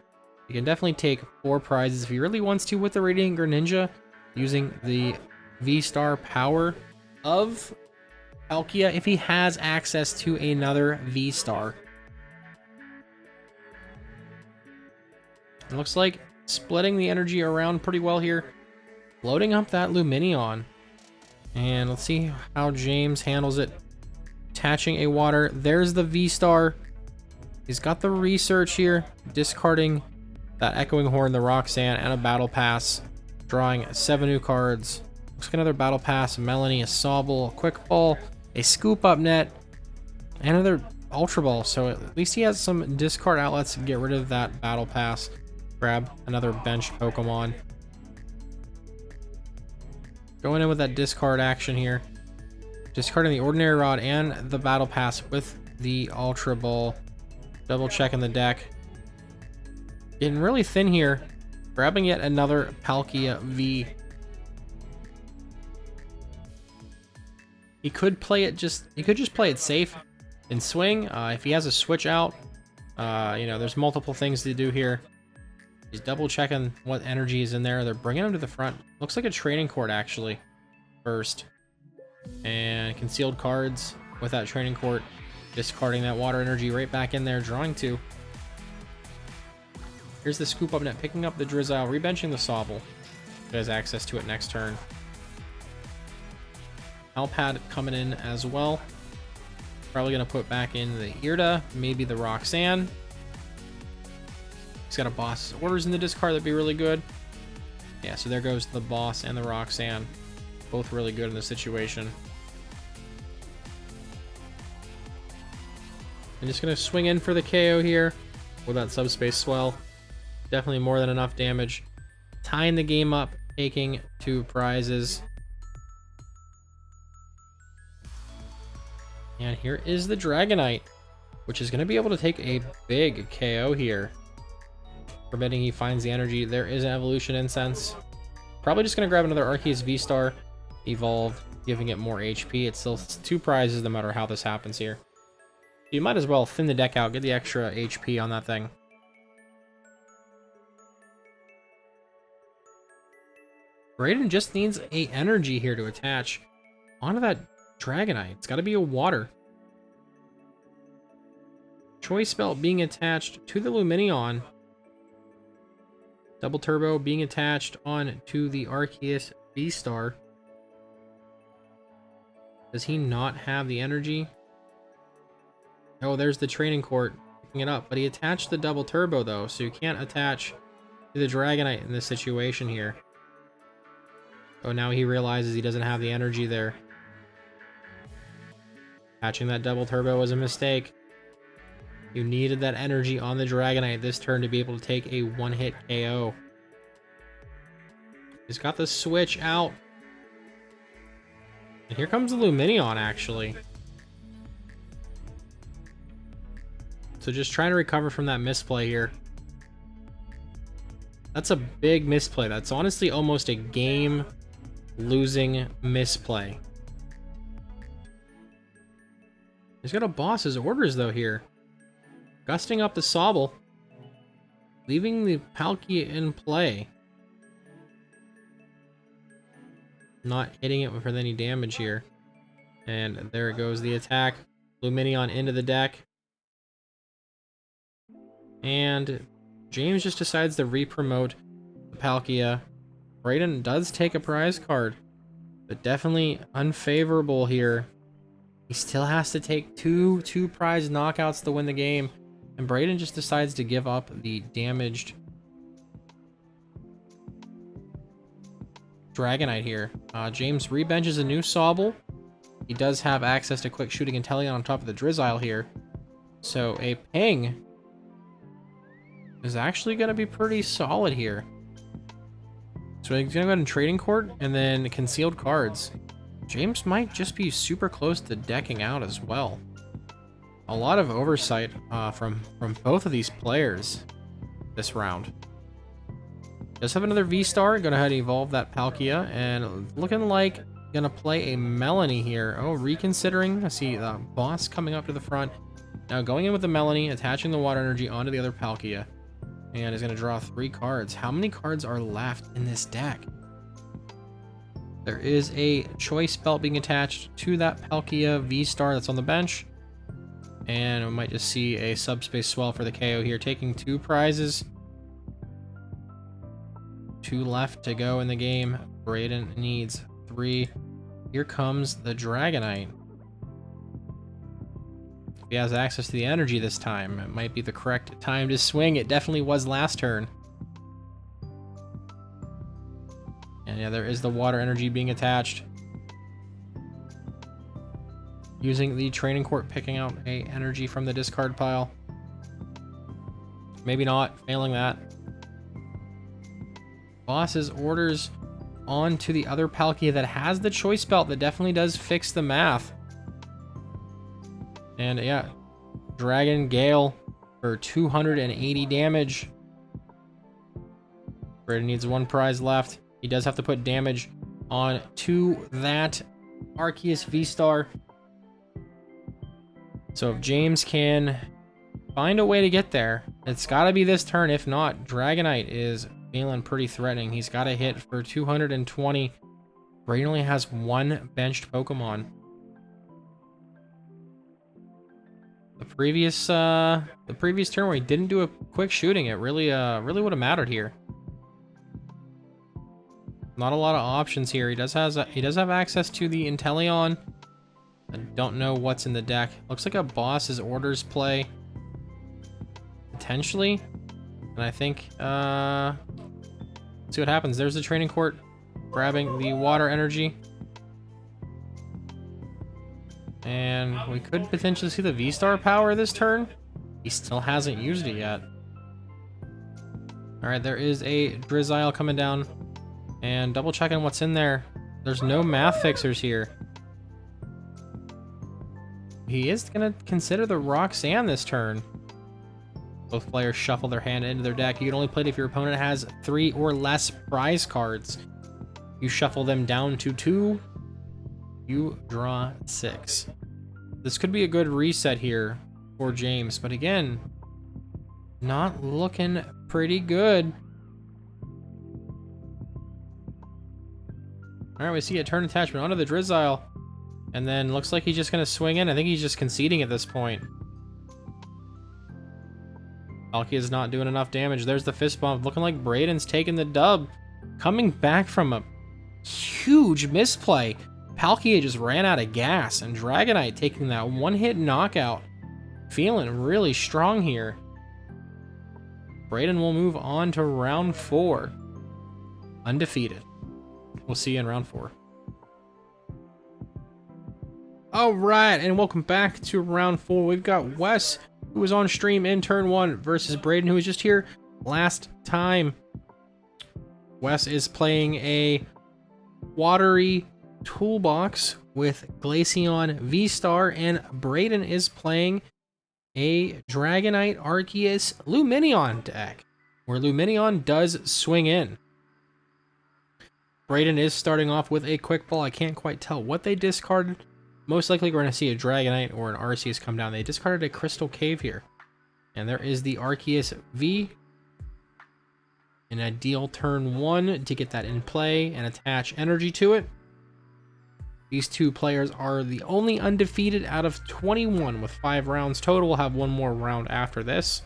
He can definitely take 4 prizes if he really wants to with the Radiant Greninja, using the V-Star power of Palkia if he has access to another V-Star. It looks like splitting the energy around pretty well here. Loading up that Luminion. And let's see how James handles it. Attaching a water. There's the V-Star. He's got the research here. Discarding that Echoing Horn, the Roxanne, and a Battle Pass. Drawing 7 new cards. Looks like another Battle Pass. Melanie, a Sobble, a Quick Ball, a Scoop Up Net, and another Ultra Ball. So at least he has some discard outlets to get rid of that Battle Pass. Grab another bench Pokemon. Going in with that discard action here. Discarding the Ordinary Rod and the Battle Pass with the Ultra Ball. Double checking the deck. Getting really thin here. Grabbing yet another Palkia V. He could play it he could just play it safe and swing. If he has a switch out, you know, there's multiple things to do here. He's double checking what energy is in there. They're bringing him to the front. Looks like a training court actually first. And concealed cards with that training court. Discarding that water energy right back in there, drawing 2. Here's the scoop up net, picking up the Drizzile, rebenching the Sobble. He has access to it next turn. Alpad coming in as well. Probably going to put back in the Irda, maybe the Roxanne. He's got a boss's orders in the discard, that'd be really good. Yeah, so there goes the boss and the Roxanne. Both really good in this situation. I'm just going to swing in for the KO here with that Subspace Swell. Definitely more than enough damage. Tying the game up, taking 2 prizes. And here is the Dragonite, which is going to be able to take a big KO here. Permitting he finds the energy. There is an Evolution Incense. Probably just going to grab another Arceus V-Star. Evolve, giving it more HP. It's still 2 prizes no matter how this happens here. You might as well thin the deck out, get the extra HP on that thing. Brayden just needs a energy here to attach onto that Dragonite. It's got to be a water. Choice Belt being attached to the Lumineon. Double Turbo being attached on to the Arceus V-Star. Does he not have the energy? Oh, there's the training court picking it up. But he attached the Double Turbo, though, so you can't attach to the Dragonite in this situation here. Oh, now he realizes he doesn't have the energy there. Attaching that Double Turbo was a mistake. You needed that energy on the Dragonite this turn to be able to take a one-hit KO. He's got the switch out. And here comes the Lumineon, actually. So just trying to recover from that misplay here. That's a big misplay. That's honestly almost a game-losing misplay. He's got a boss's orders, though, here. Gusting up the Sobble. Leaving the Palkia in play. Not hitting it with any damage here. And there goes the attack. Lumineon into the deck. And James just decides to re-promote the Palkia. Brayden does take a prize card, but definitely unfavorable here. He still has to take two prize knockouts to win the game, and Brayden just decides to give up the damaged Dragonite here. James rebenches a new Sobble. He does have access to Quick Shooting Inteleon on top of the Drizzile here. So a ping is actually going to be pretty solid here. So he's going to go ahead and Trading Court and then Concealed Cards. James might just be super close to decking out as well. A lot of oversight from both of these players this round. Does have another V-Star. Going to head and evolve that Palkia. And looking like going to play a Melanie here. Oh, reconsidering. I see the boss coming up to the front. Now going in with the Melanie, attaching the water energy onto the other Palkia. And is going to draw 3 cards. How many cards are left in this deck? There is a Choice Belt being attached to that Palkia V-Star that's on the bench. And we might just see a Subspace Swell for the KO here, taking 2 prizes. 2 left to go in the game. Brayden needs 3. Here comes the Dragonite. If he has access to the energy this time, it might be the correct time to swing. It definitely was last turn. And yeah, there is the water energy being attached. Using the Training Court, picking out a energy from the discard pile. Maybe not, failing that. Boss's orders on to the other Palkia that has the choice belt. That definitely does fix the math. And yeah, Dragon Gale for 280 damage. Brayden needs one prize left. He does have to put damage on to that Arceus V-Star. So if James can find a way to get there, it's got to be this turn. If not, Dragonite is feeling pretty threatening. He's got to hit for 220. Brayden only has one benched Pokemon. The previous turn where he didn't do a quick shooting, it really would have mattered here. Not a lot of options here. He does have access to the Inteleon. I don't know what's in the deck. Looks like a boss's orders play. Potentially. And I think, let's see what happens. There's the training court grabbing the water energy. And we could potentially see the V-Star power this turn. He still hasn't used it yet. Alright, there is a Drizzile coming down. And double checking what's in there. There's no math fixers here. He is going to consider the Roxanne this turn. Both players shuffle their hand into their deck. You can only play it if your opponent has 3 or less prize cards. You shuffle them down to 2. You draw 6. This could be a good reset here for James. But again, not looking pretty good. Alright, we see a turn attachment onto the Drizzile. And then looks like he's just going to swing in. I think he's just conceding at this point. Palkia is not doing enough damage. There's the fist bump. Looking like Brayden's taking the dub. Coming back from a huge misplay. Palkia just ran out of gas. And Dragonite taking that one-hit knockout. Feeling really strong here. Brayden will move on to round 4. Undefeated. We'll see you in round 4. All right, and welcome back to round 4. We've got Wes, who was on stream in turn 1, versus Brayden, who was just here last time. Wes is playing a watery toolbox with Glaceon V-Star, and Brayden is playing a Dragonite Arceus Lumineon deck, where Lumineon does swing in. Brayden is starting off with a quick ball. I can't quite tell what they discarded. Most likely we're going to see a Dragonite or an Arceus come down. They discarded a Crystal Cave here. And there is the Arceus V. An ideal turn 1 to get that in play and attach energy to it. These two players are the only undefeated out of 21 with 5 rounds total. We'll have one more round after this.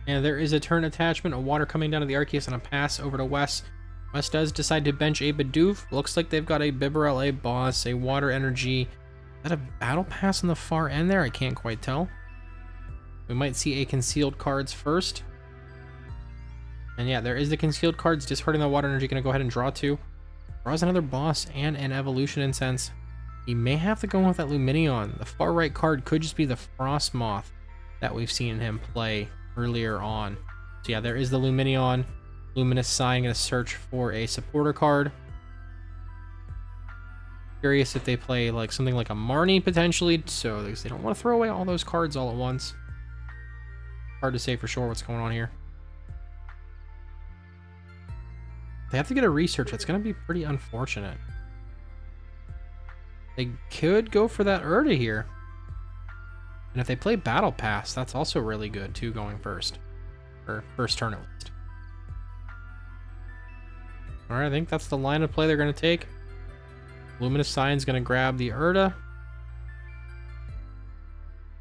And there is a turn attachment, a water coming down to the Arceus, and a pass over to Wes. Wes does decide to bench a Bidoof. Looks like they've got a Bibarel, a Boss, a Water Energy. Is that a Battle Pass on the far end there? I can't quite tell. We might see a Concealed Cards first. And yeah, there is the Concealed Cards. Discarding the Water Energy, going to go ahead and draw 2. Draws another Boss and an Evolution Incense. He may have to go with that Lumineon. The far right card could just be the Frostmoth that we've seen him play earlier on. So yeah, there is the Lumineon. Luminous Sign, going to search for a supporter card. Curious if they play like something like a Marnie potentially, so they don't want to throw away all those cards all at once. Hard to say for sure what's going on here. They have to get a research. That's going to be pretty unfortunate. They could go for that Urda here. And if they play Battle Pass, that's also really good too, going first. Or first turn at least. Alright, I think that's the line of play they're going to take. Luminous Sign's going to grab the Urda.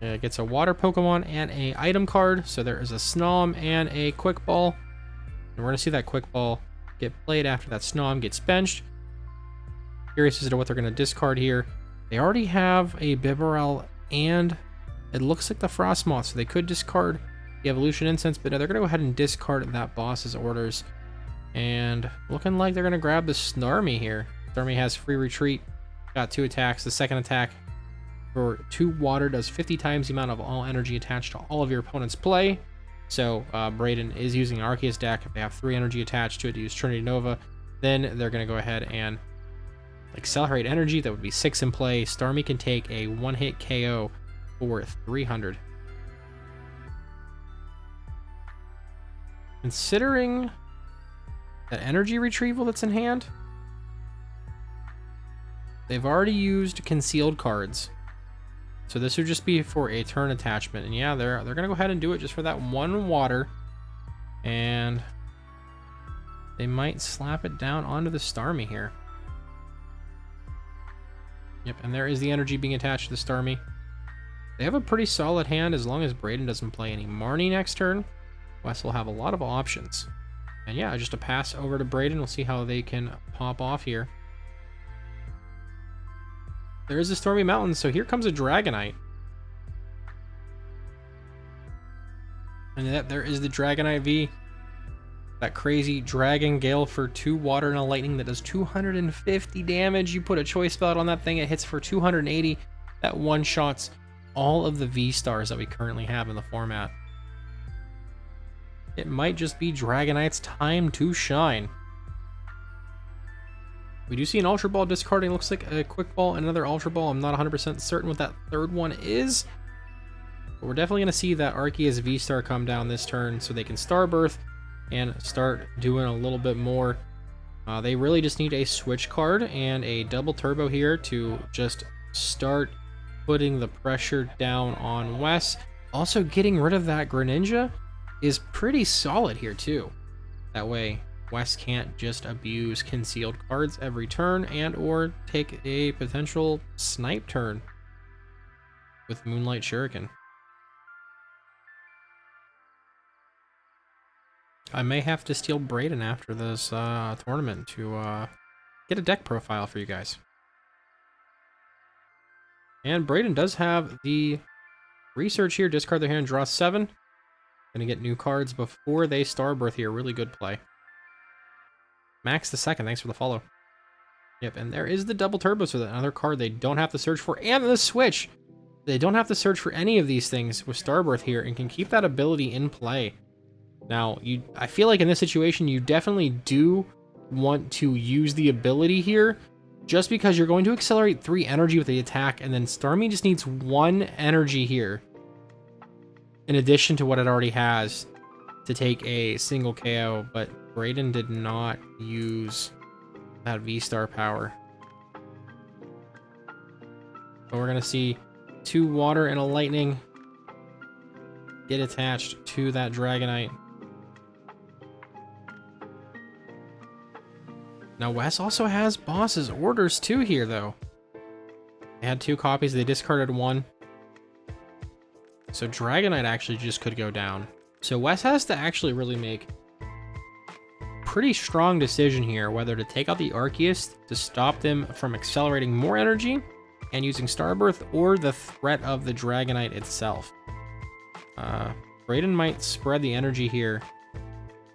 It gets a Water Pokemon and a item card. So there is a Snom and a Quick Ball. And we're going to see that Quick Ball get played after that Snom gets benched. Curious as to what they're going to discard here. They already have a Bibarel and it looks like the Frostmoth, so they could discard the Evolution Incense, but no, they're going to go ahead and discard that boss's orders. And looking like they're going to grab the Snarmy here. Snarmy has free retreat, got 2 attacks. The second attack for 2 water does 50 times the amount of all energy attached to all of your opponent's play. So Braden is using an Arceus deck. If they have 3 energy attached to it to use Trinity Nova, then they're going to go ahead and accelerate energy. That would be 6 in play. Starmie can take a 1-hit KO for 300. Considering that energy retrieval that's in hand, they've already used concealed cards. So this would just be for a turn attachment. And yeah, they're going to go ahead and do it just for that 1 water. And they might slap it down onto the Starmie here. Yep, and there is the energy being attached to the Starmie. They have a pretty solid hand as long as Braden doesn't play any Marnie next turn. Wes will have a lot of options. And yeah, just a pass over to Braden. We'll see how they can pop off here. There is a Stormy Mountain, so here comes a Dragonite. And there is the Dragonite V. That crazy Dragon Gale for 2 water and a lightning that does 250 damage. You put a choice spell on that thing, it hits for 280. That one-shots all of the V-stars that we currently have in the format. It might just be Dragonite's time to shine. We do see an Ultra Ball discarding. Looks like a Quick Ball and another Ultra Ball. I'm not 100% certain what that third one is. But we're definitely going to see that Arceus V-Star come down this turn so they can Starbirth and start doing a little bit more. They really just need a switch card and a double turbo here to just start putting the pressure down on Wes. Also, getting rid of that Greninja is pretty solid here too. That way Wes can't just abuse concealed cards every turn and or take a potential snipe turn with Moonlight Shuriken. I may have to steal Braden after this tournament to get a deck profile for you guys. And Braden does have the research here. Discard their hand, draw 7. Gonna get new cards before they Starbirth here. Really good play. Max the second, thanks for the follow. Yep, and there is the double turbo, so that another card they don't have to search for. And the switch! They don't have to search for any of these things with Starbirth here and can keep that ability in play. Now, I feel like in this situation, you definitely do want to use the ability here, just because you're going to accelerate 3 energy with the attack, and then Starmie just needs 1 energy here, in addition to what it already has, to take a single KO, but Braden did not use that V-Star power. So we're going to see 2 water and a lightning get attached to that Dragonite. Now, Wes also has Boss's Orders too here, though. They had 2 copies, they discarded 1. So Dragonite actually just could go down. So Wes has to actually really make a pretty strong decision here, whether to take out the Arceus to stop them from accelerating more energy and using Starbirth, or the threat of the Dragonite itself. Braden might spread the energy here.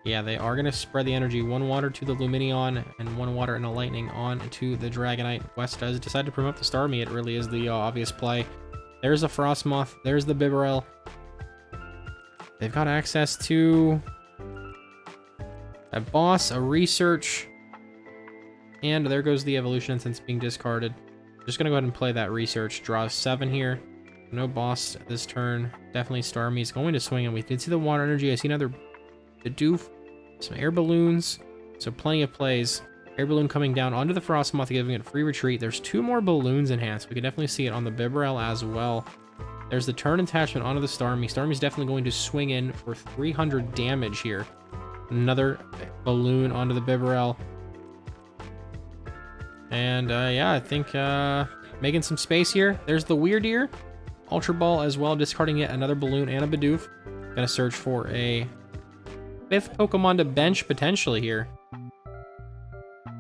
Yeah, they are going to spread the energy. 1 water to the Lumineon and 1 water and a lightning on to the Dragonite. Wes does decide to promote the Starmie. It really is the obvious play. There's a Frostmoth. There's the Bibarel. They've got access to a boss, a research, and there goes the evolution since being discarded. Just going to go ahead and play that research. Draw 7 here. No boss this turn. Definitely Starmie is going to swing, and we did see the water energy. I see another Bidoof. Some air balloons, so plenty of plays. Air balloon coming down onto the Frostmoth, giving it free retreat. There's 2 more balloons in hand, so we can definitely see it on the Bibarel as well. There's the turn attachment onto the Starmie. Starmie's definitely going to swing in for 300 damage here. Another balloon onto the Bibarel. And yeah, I think making some space here. There's the Weird Ear. Ultra Ball as well, discarding yet another balloon and a Bidoof. Gonna search for a 5th Pokemon to bench potentially here.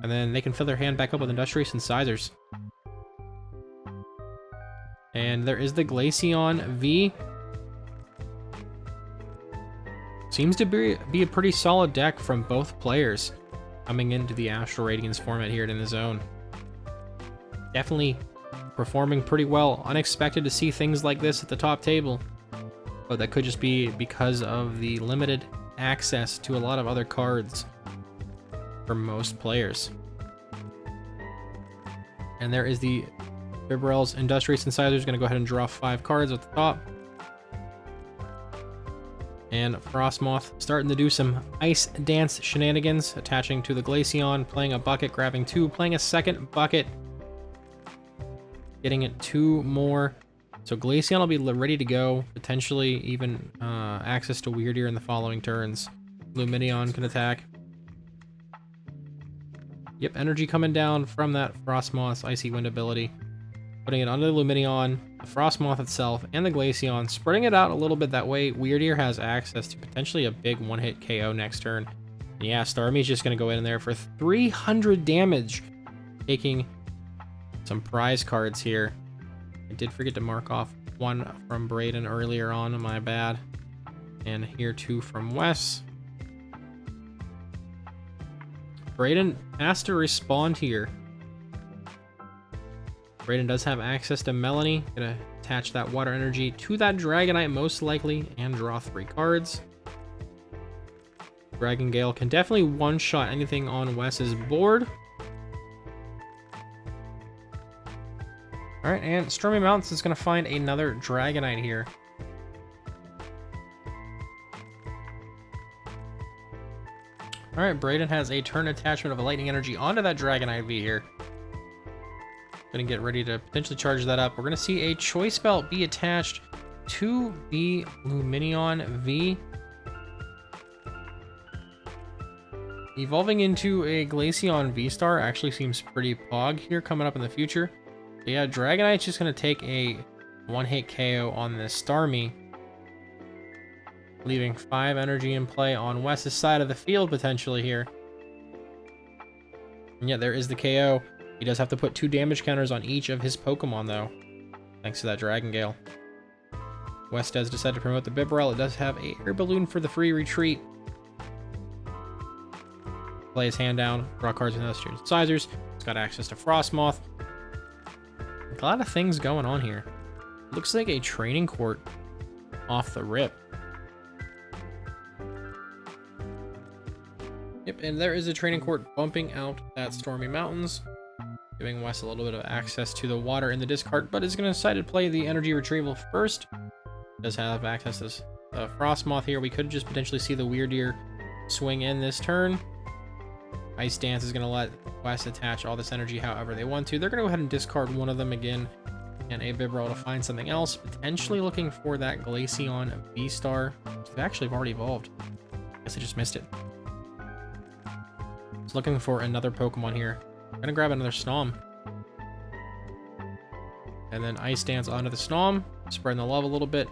And then they can fill their hand back up with Industrious Incisors. And there is the Glaceon V. Seems to be a pretty solid deck from both players coming into the Astral Radiance format here in the zone. Definitely performing pretty well. Unexpected to see things like this at the top table. but that could just be because of the limited access to a lot of other cards for most players. And there is the Bibarel's Industrious Incisor. Is going to go ahead and draw 5 cards at the top. And Frostmoth starting to do some Ice Dance shenanigans, attaching to the Glaceon, playing a bucket, grabbing 2, playing a second bucket, getting it 2 more. So Glaceon will be ready to go, potentially even access to Weirdeer in the following turns. Lumineon can attack. Yep, energy coming down from that Frostmoth's Icy Wind ability. Putting it under the Lumineon, the Frostmoth itself, and the Glaceon, spreading it out a little bit. That way, Weirdeer has access to potentially a big one-hit KO next turn. And yeah, Starmie's just going to go in there for 300 damage, taking some prize cards here. I did forget to mark off 1 from Braden earlier on, my bad. And here 2 from Wes. Braden has to respond here. Braden does have access to Melanie. Gonna attach that water energy to that Dragonite most likely and draw 3 cards. Dragon Gale can definitely one-shot anything on Wes's board. Alright, and Stormy Mountains is gonna find another Dragonite here. Alright, Braden has a turn attachment of a Lightning Energy onto that Dragonite V here. Gonna get ready to potentially charge that up. We're gonna see a Choice Belt be attached to the Lumineon V. Evolving into a Glaceon V-Star actually seems pretty pog here coming up in the future. But yeah, Dragonite's just gonna take a one-hit KO on this Starmie, leaving 5 energy in play on Wes's side of the field potentially here. And yeah, there is the KO. He does have to put 2 damage counters on each of his Pokemon, though, thanks to that Dragon Gale. Wes does decide to promote the Bibarel. It does have a Air Balloon for the free retreat. Play his hand down, draw cards with Industrious Incisors. It's got access to Frostmoth. A lot of things going on here. Looks like a training court off the rip. Yep, and there is a training court bumping out at Stormy Mountains, giving Wes a little bit of access to the water in the discard, but is going to decide to play the energy retrieval first. Does have access to the Frostmoth here. We could just potentially see the Weirdeer swing in this turn. Ice Dance is going to let Wes attach all this energy however they want to. They're going to go ahead and discard one of them again, and a Bibarel to find something else, potentially looking for that Glaceon V-Star. They actually have already evolved. I guess I just missed it. It's looking for another Pokemon here. I'm gonna grab another Snom. And then Ice Dance onto the Snom, spreading the love a little bit.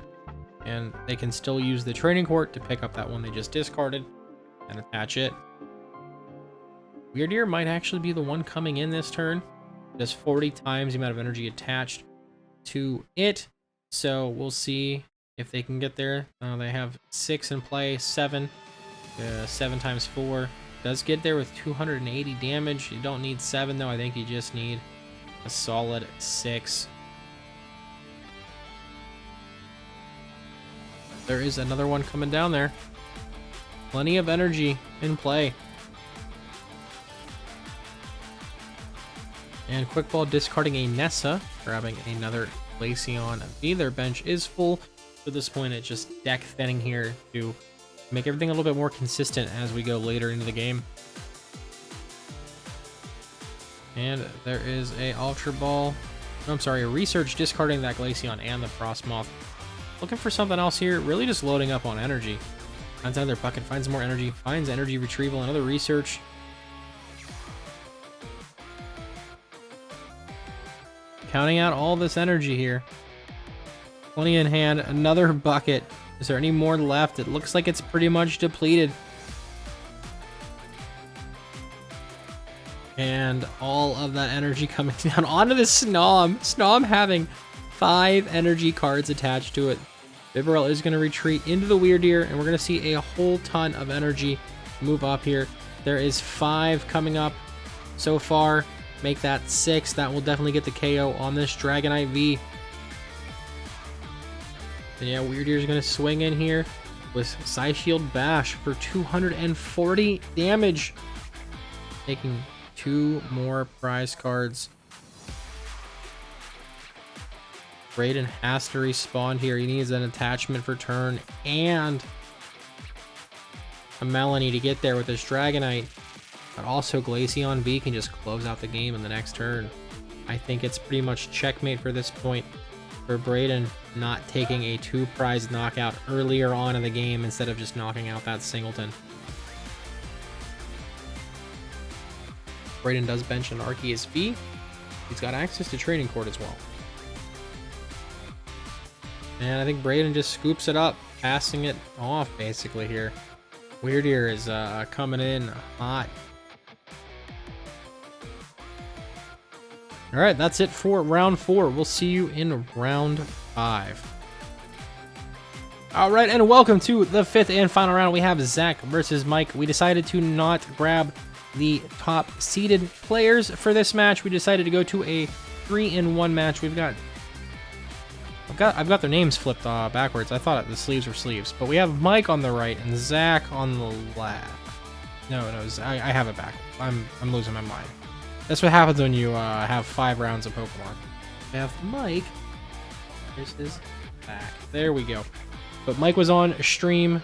And they can still use the training court to pick up that one they just discarded and attach it. Weirdeer might actually be the one coming in this turn. It has 40 times the amount of energy attached to it. So we'll see if they can get there. They have 6 in play, 7. 7 times 4. Does get there with 280 damage. You don't need 7 though. I think you just need a solid 6. There is another one coming down there. Plenty of energy in play. And Quick Ball discarding a Nessa, grabbing another Glaceon V. Their bench is full. At this point, it's just deck thinning here to make everything a little bit more consistent as we go later into the game. And there is a Ultra Ball. No, I'm sorry, a Research discarding that Glaceon and the Frostmoth. Looking for something else here, really just loading up on energy. Finds another bucket, finds more energy, finds energy retrieval, another Research. Counting out all this energy here. Plenty in hand, another bucket. Is there any more left? It looks like it's pretty much depleted. And all of that energy coming down onto the Snom. Snom having 5 energy cards attached to it. Bibarel is going to retreat into the Weirdeer, and we're going to see a whole ton of energy move up here. There is 5 coming up so far. Make that 6. That will definitely get the KO on this Dragonite V. And yeah, Weird Ear's gonna swing in here with Psy Shield Bash for 240 damage. Taking 2 more prize cards. Braden has to respawn here. He needs an attachment for turn and a Melanie to get there with this Dragonite. But also Glaceon V can just close out the game in the next turn. I think it's pretty much checkmate for this point for Braden not taking a 2 prize knockout earlier on in the game instead of just knocking out that Singleton. Braden does bench an Arceus V. He's got access to Training Court as well. And I think Braden just scoops it up, passing it off basically here. Weird Ear is coming in hot. All right, that's it for round 4. We'll see you in round 5. All right, and welcome to the 5th and final round. We have Zach versus Mike. We decided to not grab the top seeded players for this match. We decided to go to a 3-in-1 match. I've got their names flipped backwards. I thought the sleeves were sleeves, but we have Mike on the right and Zach on the left. No, I have it back. I'm losing my mind. That's what happens when you have 5 rounds of Pokemon. We have Mike. Here's his back. There we go. But Mike was on stream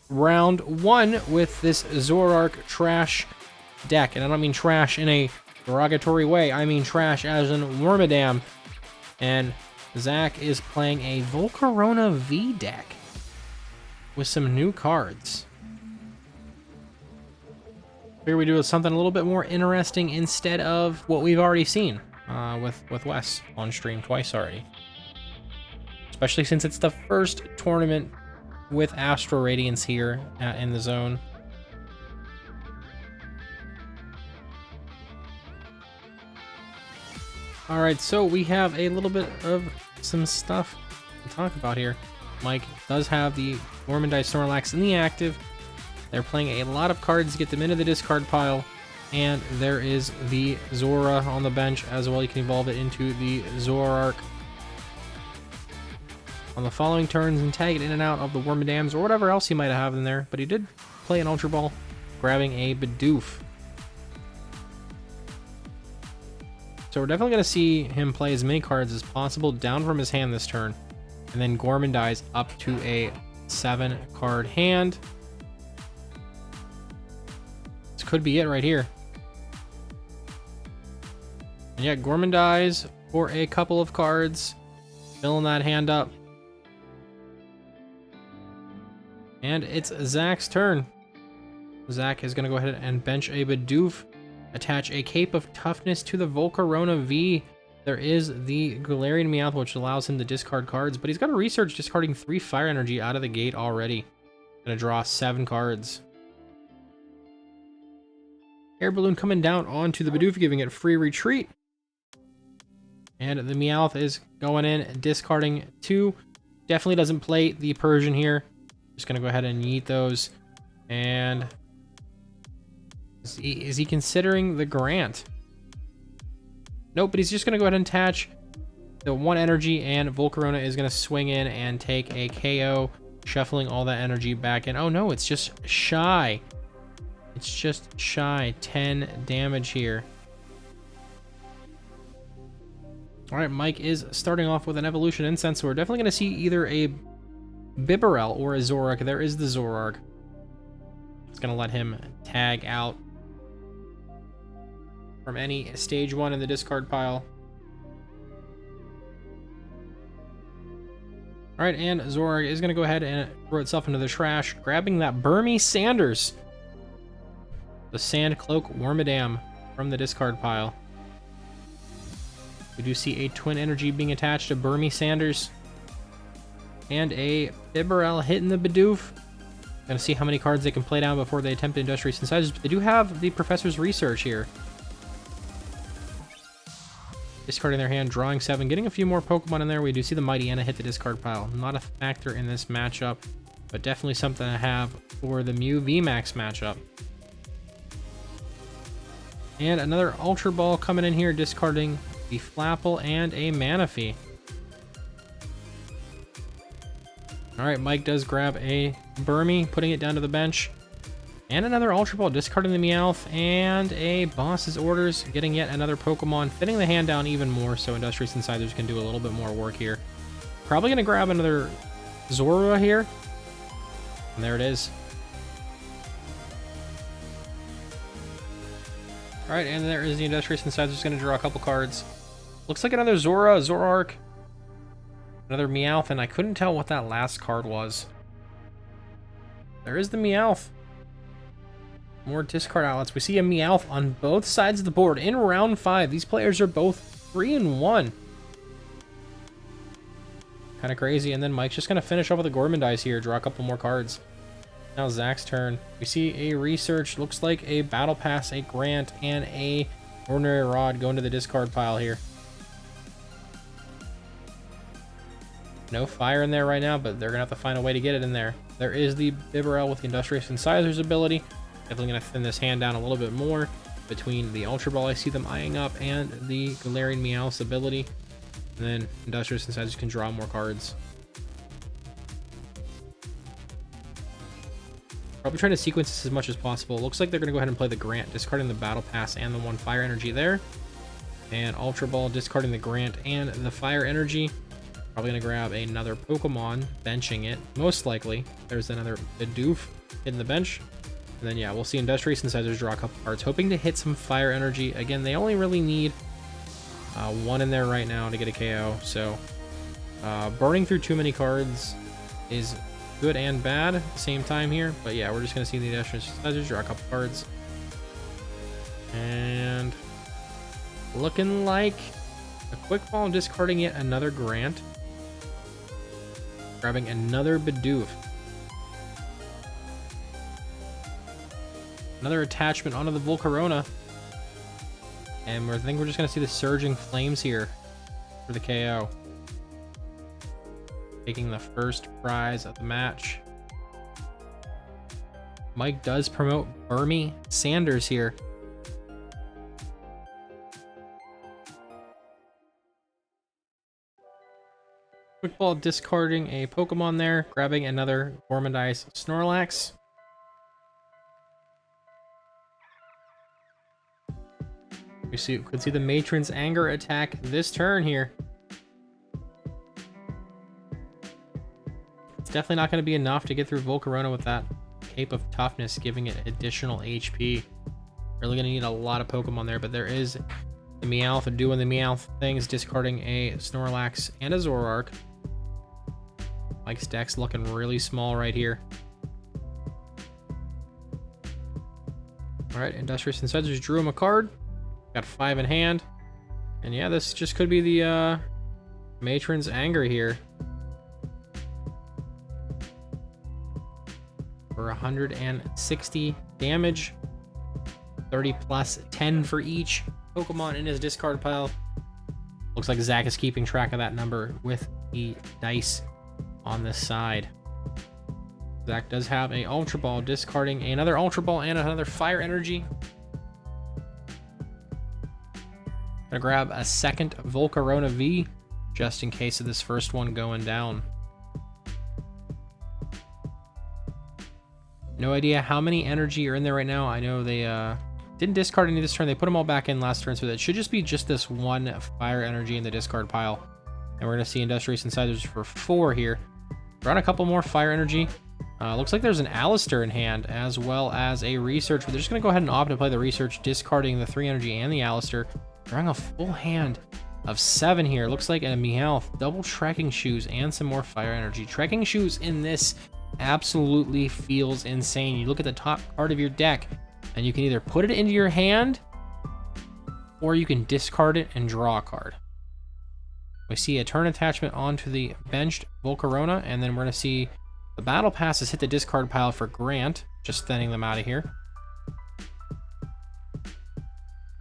round 1 with this Zoroark trash deck, and I don't mean trash in a derogatory way. I mean trash as in Wormadam. And Zach is playing a Volcarona V deck with some new cards. Here we do something a little bit more interesting instead of what we've already seen with Wes on stream twice already. Especially since it's the first tournament with Astral Radiance here in the zone. Alright, so we have a little bit of some stuff to talk about here. Mike does have the Gormandai Snorlax in the active. They're playing a lot of cards to get them into the discard pile. And there is the Zora on the bench as well. You can evolve it into the Zoroark on the following turns and tag it in and out of the Wormadams or whatever else he might have in there. But he did play an Ultra Ball, grabbing a Bidoof. So we're definitely going to see him play as many cards as possible down from his hand this turn. And then Gormandai's up to a 7-card hand. This could be it right here. And yeah, Gormandai's for a couple of cards. Filling that hand up. And it's Zach's turn. Zach is going to go ahead and bench a Bidoof. Attach a Cape of Toughness to the Volcarona V. There is the Galarian Meowth, which allows him to discard cards, but he's got a research discarding 3 Fire Energy out of the gate already. Gonna draw 7 cards. Air Balloon coming down onto the Bidoof, giving it free retreat. And the Meowth is going in, discarding 2. Definitely doesn't play the Persian here. Just gonna go ahead and yeet those. And is he considering the Grant? Nope, but he's just going to go ahead and attach the 1 energy, and Volcarona is going to swing in and take a KO, shuffling all that energy back in. Oh no, it's just shy. It's just shy. 10 damage here. Alright, Mike is starting off with an Evolution Incense, so we're definitely going to see either a Bibarel or a Zoroark. There is the Zoroark. It's going to let him tag out from any stage 1 in the discard pile. Alright, and Zoroark is going to go ahead and throw itself into the trash, grabbing that Burmy Sanders. The Sand Cloak Wormadam from the discard pile. We do see a Twin Energy being attached to Burmy Sanders. And a Bibarel hitting the Bidoof. Gonna see how many cards they can play down before they attempt Industrious Incisors, but they do have the Professor's Research here. Discarding their hand, drawing 7, getting a few more Pokemon in there. We do see the Mighty Anna hit the discard pile. Not a factor in this matchup, but definitely something to have for the Mew VMAX matchup. And another Ultra Ball coming in here, discarding the Flapple and a Manaphy. All right, Mike does grab a Burmy, putting it down to the bench. And another Ultra Ball, discarding the Meowth, and a Boss's Orders, getting yet another Pokemon, thinning the hand down even more so Industrious Incisors can do a little bit more work here. Probably going to grab another Zorua here. And there it is. All right, and there is the Industrious Incisors, going to draw a couple cards. Looks like another Zoroark, another Meowth, and I couldn't tell what that last card was. There is the Meowth. More discard outlets. We see a Meowth on both sides of the board in round 5. These players are both 3-1. Kind of crazy. And then Mike's just going to finish off with a Gormandize here. Draw a couple more cards. Now Zach's turn. We see a Research. Looks like a Battle Pass, a Grant, and a Ordinary Rod going to the discard pile here. No fire in there right now, but they're going to have to find a way to get it in there. There is the Bibarel with the Industrious Incisors ability. Definitely going to thin this hand down a little bit more between the Ultra Ball I see them eyeing up and the Galarian Meowth's ability. And then Industrious Incisors can draw more cards. Probably trying to sequence this as much as possible. Looks like they're going to go ahead and play the Grant, discarding the Battle Pass and the 1 Fire Energy there. And Ultra Ball discarding the Grant and the Fire Energy. Probably going to grab another Pokemon, benching it. Most likely, there's another Bidoof in the bench. And then, yeah, we'll see Industrious Incisors draw a couple cards, hoping to hit some Fire Energy. Again, they only really need 1 in there right now to get a KO. So, burning through too many cards is good and bad at the same time here. But, yeah, we're just going to see the Industrious Incisors draw a couple cards. And looking like a Quick Ball, discarding yet another Grant. Grabbing another Bidoof. Another attachment onto the Volcarona. And I think we're just going to see the Surging Flames here for the KO. Taking the first prize of the match. Mike does promote Burmy Sanders here. Quick Ball discarding a Pokemon there, grabbing another Gormandize Snorlax. We could see the Matron's Anger attack this turn here. It's definitely not going to be enough to get through Volcarona with that Cape of Toughness, giving it additional HP. Really going to need a lot of Pokemon there, but there is the Meowth doing the Meowth things, discarding a Snorlax and a Zoroark. Mike's deck's looking really small right here. All right, Industrious Incisors drew him a card. Got 5 in hand. And yeah, this just could be the Matron's Anger here. For 160 damage. 30 plus 10 for each Pokemon in his discard pile. Looks like Zach is keeping track of that number with the dice on this side. Zach does have a Ultra Ball, discarding another Ultra Ball and another Fire Energy. Gonna grab a second Volcarona V, just in case of this first one going down. No idea how many energy are in there right now. I know they didn't discard any this turn. They put them all back in last turn, so that should just be just this 1 Fire Energy in the discard pile. And we're gonna see Industrious Incisors for 4 here. Brought a couple more Fire Energy. Looks like there's an Alistair in hand, as well as a Research, but they're just gonna go ahead and opt to play the Research, discarding the 3 energy and the Alistair. Drawing a full hand of 7 here. Looks like a Meowth, double Trekking Shoes, and some more Fire Energy. Trekking Shoes in this absolutely feels insane. You look at the top card of your deck, and you can either put it into your hand, or you can discard it and draw a card. We see a turn attachment onto the benched Volcarona, and then we're going to see the Battle Passes hit the discard pile for Grant, just thinning them out of here.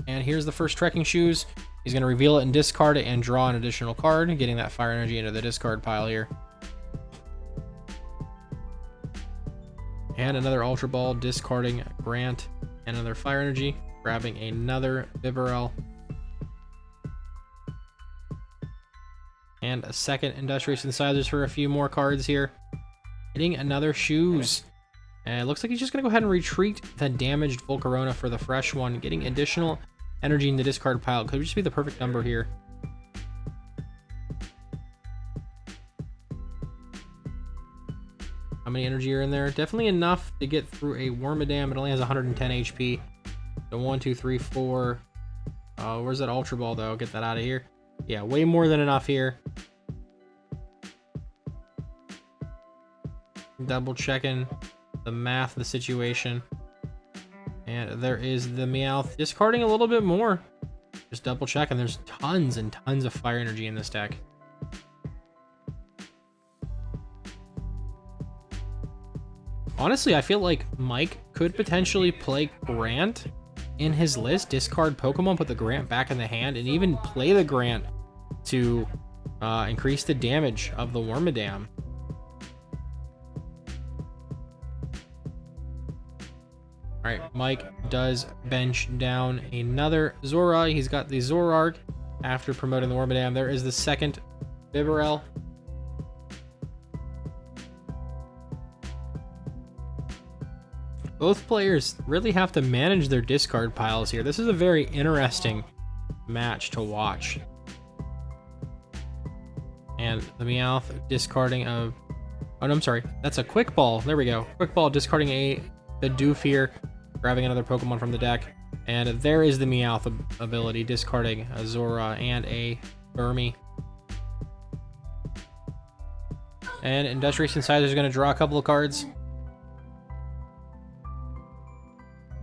And here's the first Trekking Shoes. He's going to reveal it and discard it and draw an additional card, getting that Fire Energy into the discard pile here. And another Ultra Ball, discarding Grant and another Fire Energy, grabbing another Bibarel. And a second Industrious Incisors for a few more cards here. hitting another Shoes. And it looks like he's just going to go ahead and retreat the damaged Volcarona for the fresh one, getting additional energy in the discard pile. Could just be the perfect number here. How many energy are in there? Definitely enough to get through a Wormadam. It only has 110 HP. So 1, 2, 3, 4. Where's that Ultra Ball though? Get that out of here. Yeah, way more than enough here. Double checking the math of the situation. And there is the Meowth discarding a little bit more. Just double checking. There's tons and tons of fire energy in this deck. Honestly, I feel like Mike could potentially play Grant in his list, discard Pokemon, put the Grant back in the hand, and even play the Grant to increase the damage of the Wormadam. Alright, Mike does bench down another Zora. He's got the Zoroark after promoting the Wormadam. There is the second Bibarel. Both players really have to manage their discard piles here. This is a very interesting match to watch. And the Meowth discarding a... Oh, no, I'm sorry. That's a Quick Ball. There we go. Quick Ball discarding the Doof here, grabbing another Pokemon from the deck. And there is the Meowth ability, discarding a Zora and a Burmy. And Industrious Incisor is going to draw a couple of cards.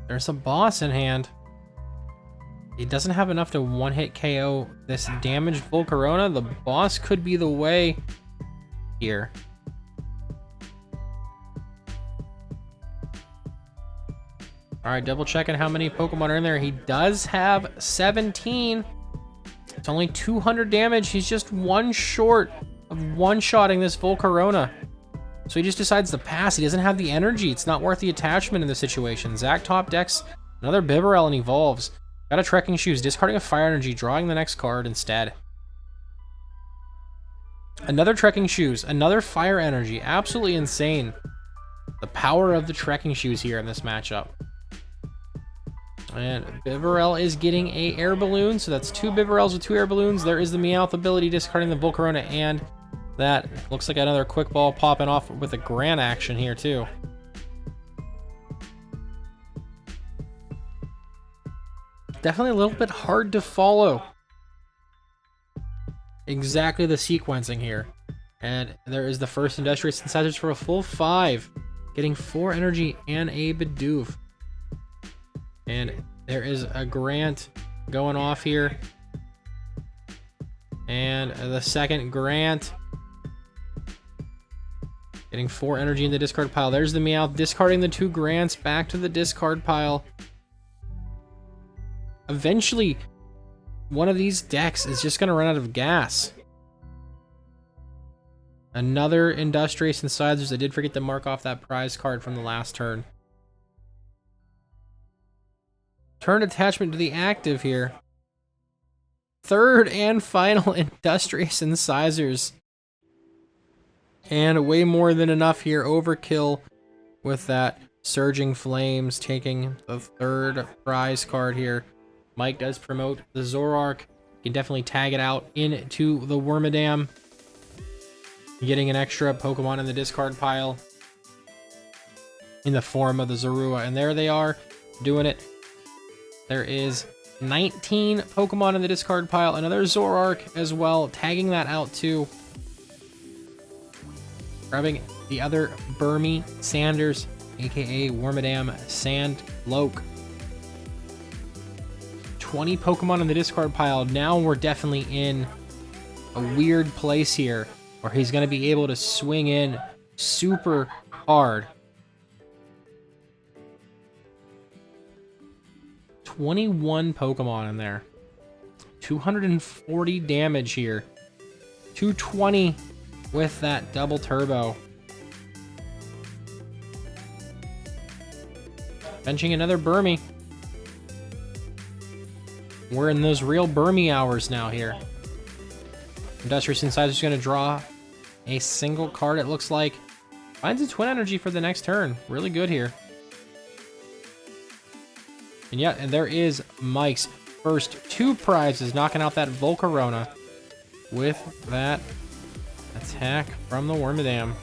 There's a boss in hand. He doesn't have enough to one-hit KO this damaged Volcarona. The boss could be the way here. Alright, double checking how many Pokemon are in there. He does have 17. It's only 200 damage. He's just one short of one-shotting this Volcarona. So he just decides to pass. He doesn't have the energy. It's not worth the attachment in this situation. Zach top decks another Bibarel and evolves. Got a Trekking Shoes, discarding a Fire Energy, drawing the next card instead. Another Trekking Shoes, another Fire Energy. Absolutely insane. The power of the Trekking Shoes here in this matchup. And Bibarel is getting a Air Balloon, so that's two Bibarels with two Air Balloons. There is the Meowth ability, discarding the Volcarona, and that looks like another Quick Ball popping off with a Grant action here too. Definitely a little bit hard to follow exactly the sequencing here. And there is the first Industrious Incisors for a full 5, getting 4 energy and a Bidoof. And there is a Grant going off here. And the second Grant, getting 4 energy in the discard pile. There's the Meowth, discarding the 2 Grants back to the discard pile. Eventually, one of these decks is just going to run out of gas. Another Industrious Incisors. I did forget to mark off that prize card from the last turn. Turn attachment to the active here. Third and final Industrious Incisors. And way more than enough here. Overkill with that Surging Flames, taking the third prize card here. Mike does promote the Zoroark. You can definitely tag it out into the Wormadam. Getting an extra Pokemon in the discard pile in the form of the Zorua. And there they are, doing it. There is 19 Pokemon in the discard pile. Another Zoroark as well, tagging that out too. Grabbing the other Burmy Sanders, aka Wormadam Sandloak. 20 Pokemon in the discard pile. Now we're definitely in a weird place here where he's going to be able to swing in super hard. 21 Pokemon in there. 240 damage here. 220 with that double turbo. Benching another Burmy. We're in those real Burmy hours now here. Industrious Incisor is going to draw a single card, it looks like. Finds a Twin Energy for the next turn. Really good here. And yeah, and there is Mike's first 2 prizes, knocking out that Volcarona with that attack from the Wormadam.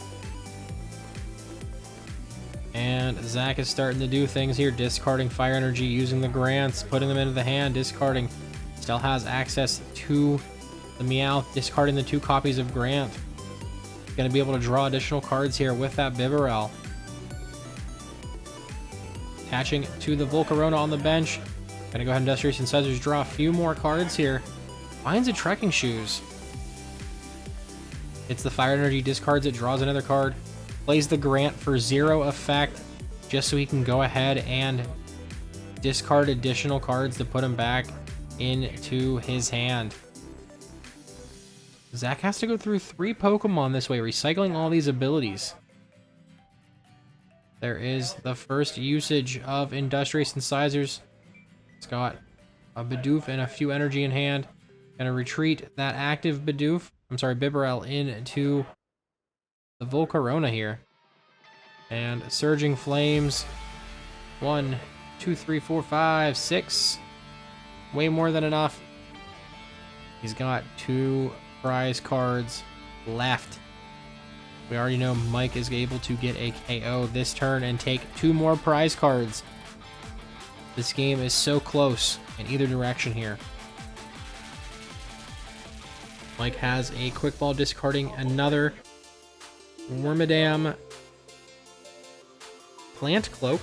And Zach is starting to do things here, discarding Fire Energy, using the Grants, putting them into the hand, discarding. Still has access to the Meowth, discarding the 2 copies of Grant. Going to be able to draw additional cards here with that Bibarel. Attaching to the Volcarona on the bench. Going to go ahead and Industrious Incisors, draw a few more cards here. Finds a Trekking Shoes. Hits the Fire Energy, discards it, draws another card. Plays the Grant for 0 effect, just so he can go ahead and discard additional cards to put him back into his hand. Zach has to go through 3 Pokemon this way, recycling all these abilities. There is the first usage of Industrious Incisors. It's got a Bidoof and a few energy in hand. Gonna retreat that active Bibarel into the Volcarona here. And Surging Flames. 1, 2, 3, 4, 5, 6. Way more than enough. He's got 2 prize cards left. We already know Mike is able to get a KO this turn and take 2 more prize cards. This game is so close in either direction here. Mike has a Quick Ball, discarding another Wormadam Plant Cloak.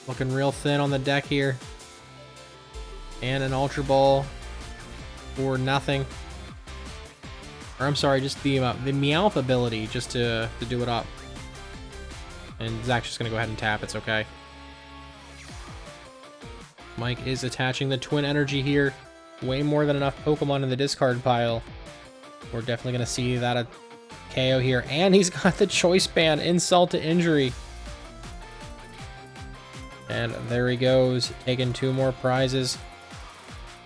Looking real thin on the deck here. And an Ultra Ball for nothing. Or I'm sorry, just the Meowth ability just to do it up. And Zach's just going to go ahead and tap. It's okay. Mike is attaching the Twin Energy here. Way more than enough Pokemon in the discard pile. We're definitely going to see that a KO here. And he's got the Choice Band, insult to injury. And there he goes, taking 2 more prizes.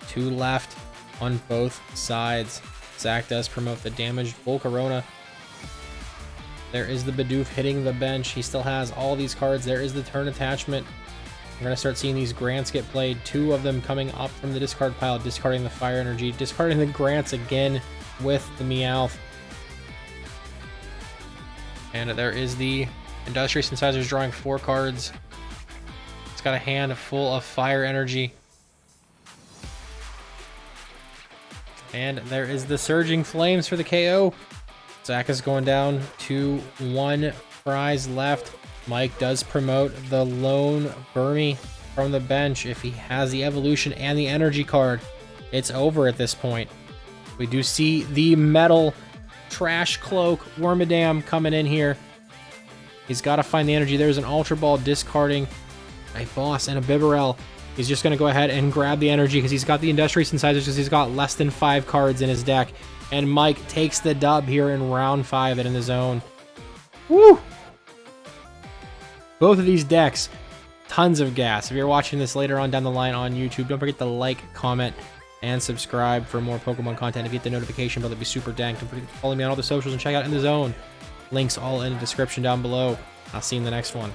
2 left on both sides. Zach does promote the damaged Volcarona. There is the Bidoof hitting the bench. He still has all these cards. There is the turn attachment. We're going to start seeing these Grants get played. 2 of them coming up from the discard pile, discarding the Fire Energy, discarding the Grants again with the Meowth. And there is the Industrious Incisors, drawing 4 cards. It's got a hand full of Fire Energy. And there is the Surging Flames for the KO. Zach is going down to 1 prize left. Mike does promote the lone Burmy from the bench. If he has the evolution and the energy card, it's over at this point. We do see the metal Trash Cloak Wormadam coming in here. He's got to find the energy. There's an Ultra Ball, discarding a Boss and a Bibarel. He's just going to go ahead and grab the energy because he's got the Industrious Incisors, because he's got less than 5 cards in his deck. And Mike takes the dub here in round 5 and in the zone. Woo! Both of these decks, tons of gas. If you're watching this later on down the line on YouTube, don't forget to like, comment, and subscribe for more Pokemon content. If you hit the notification bell, that'd be super dank. Don't forget to follow me on all the socials and check out In the Zone. Links all in the description down below. I'll see you in the next one.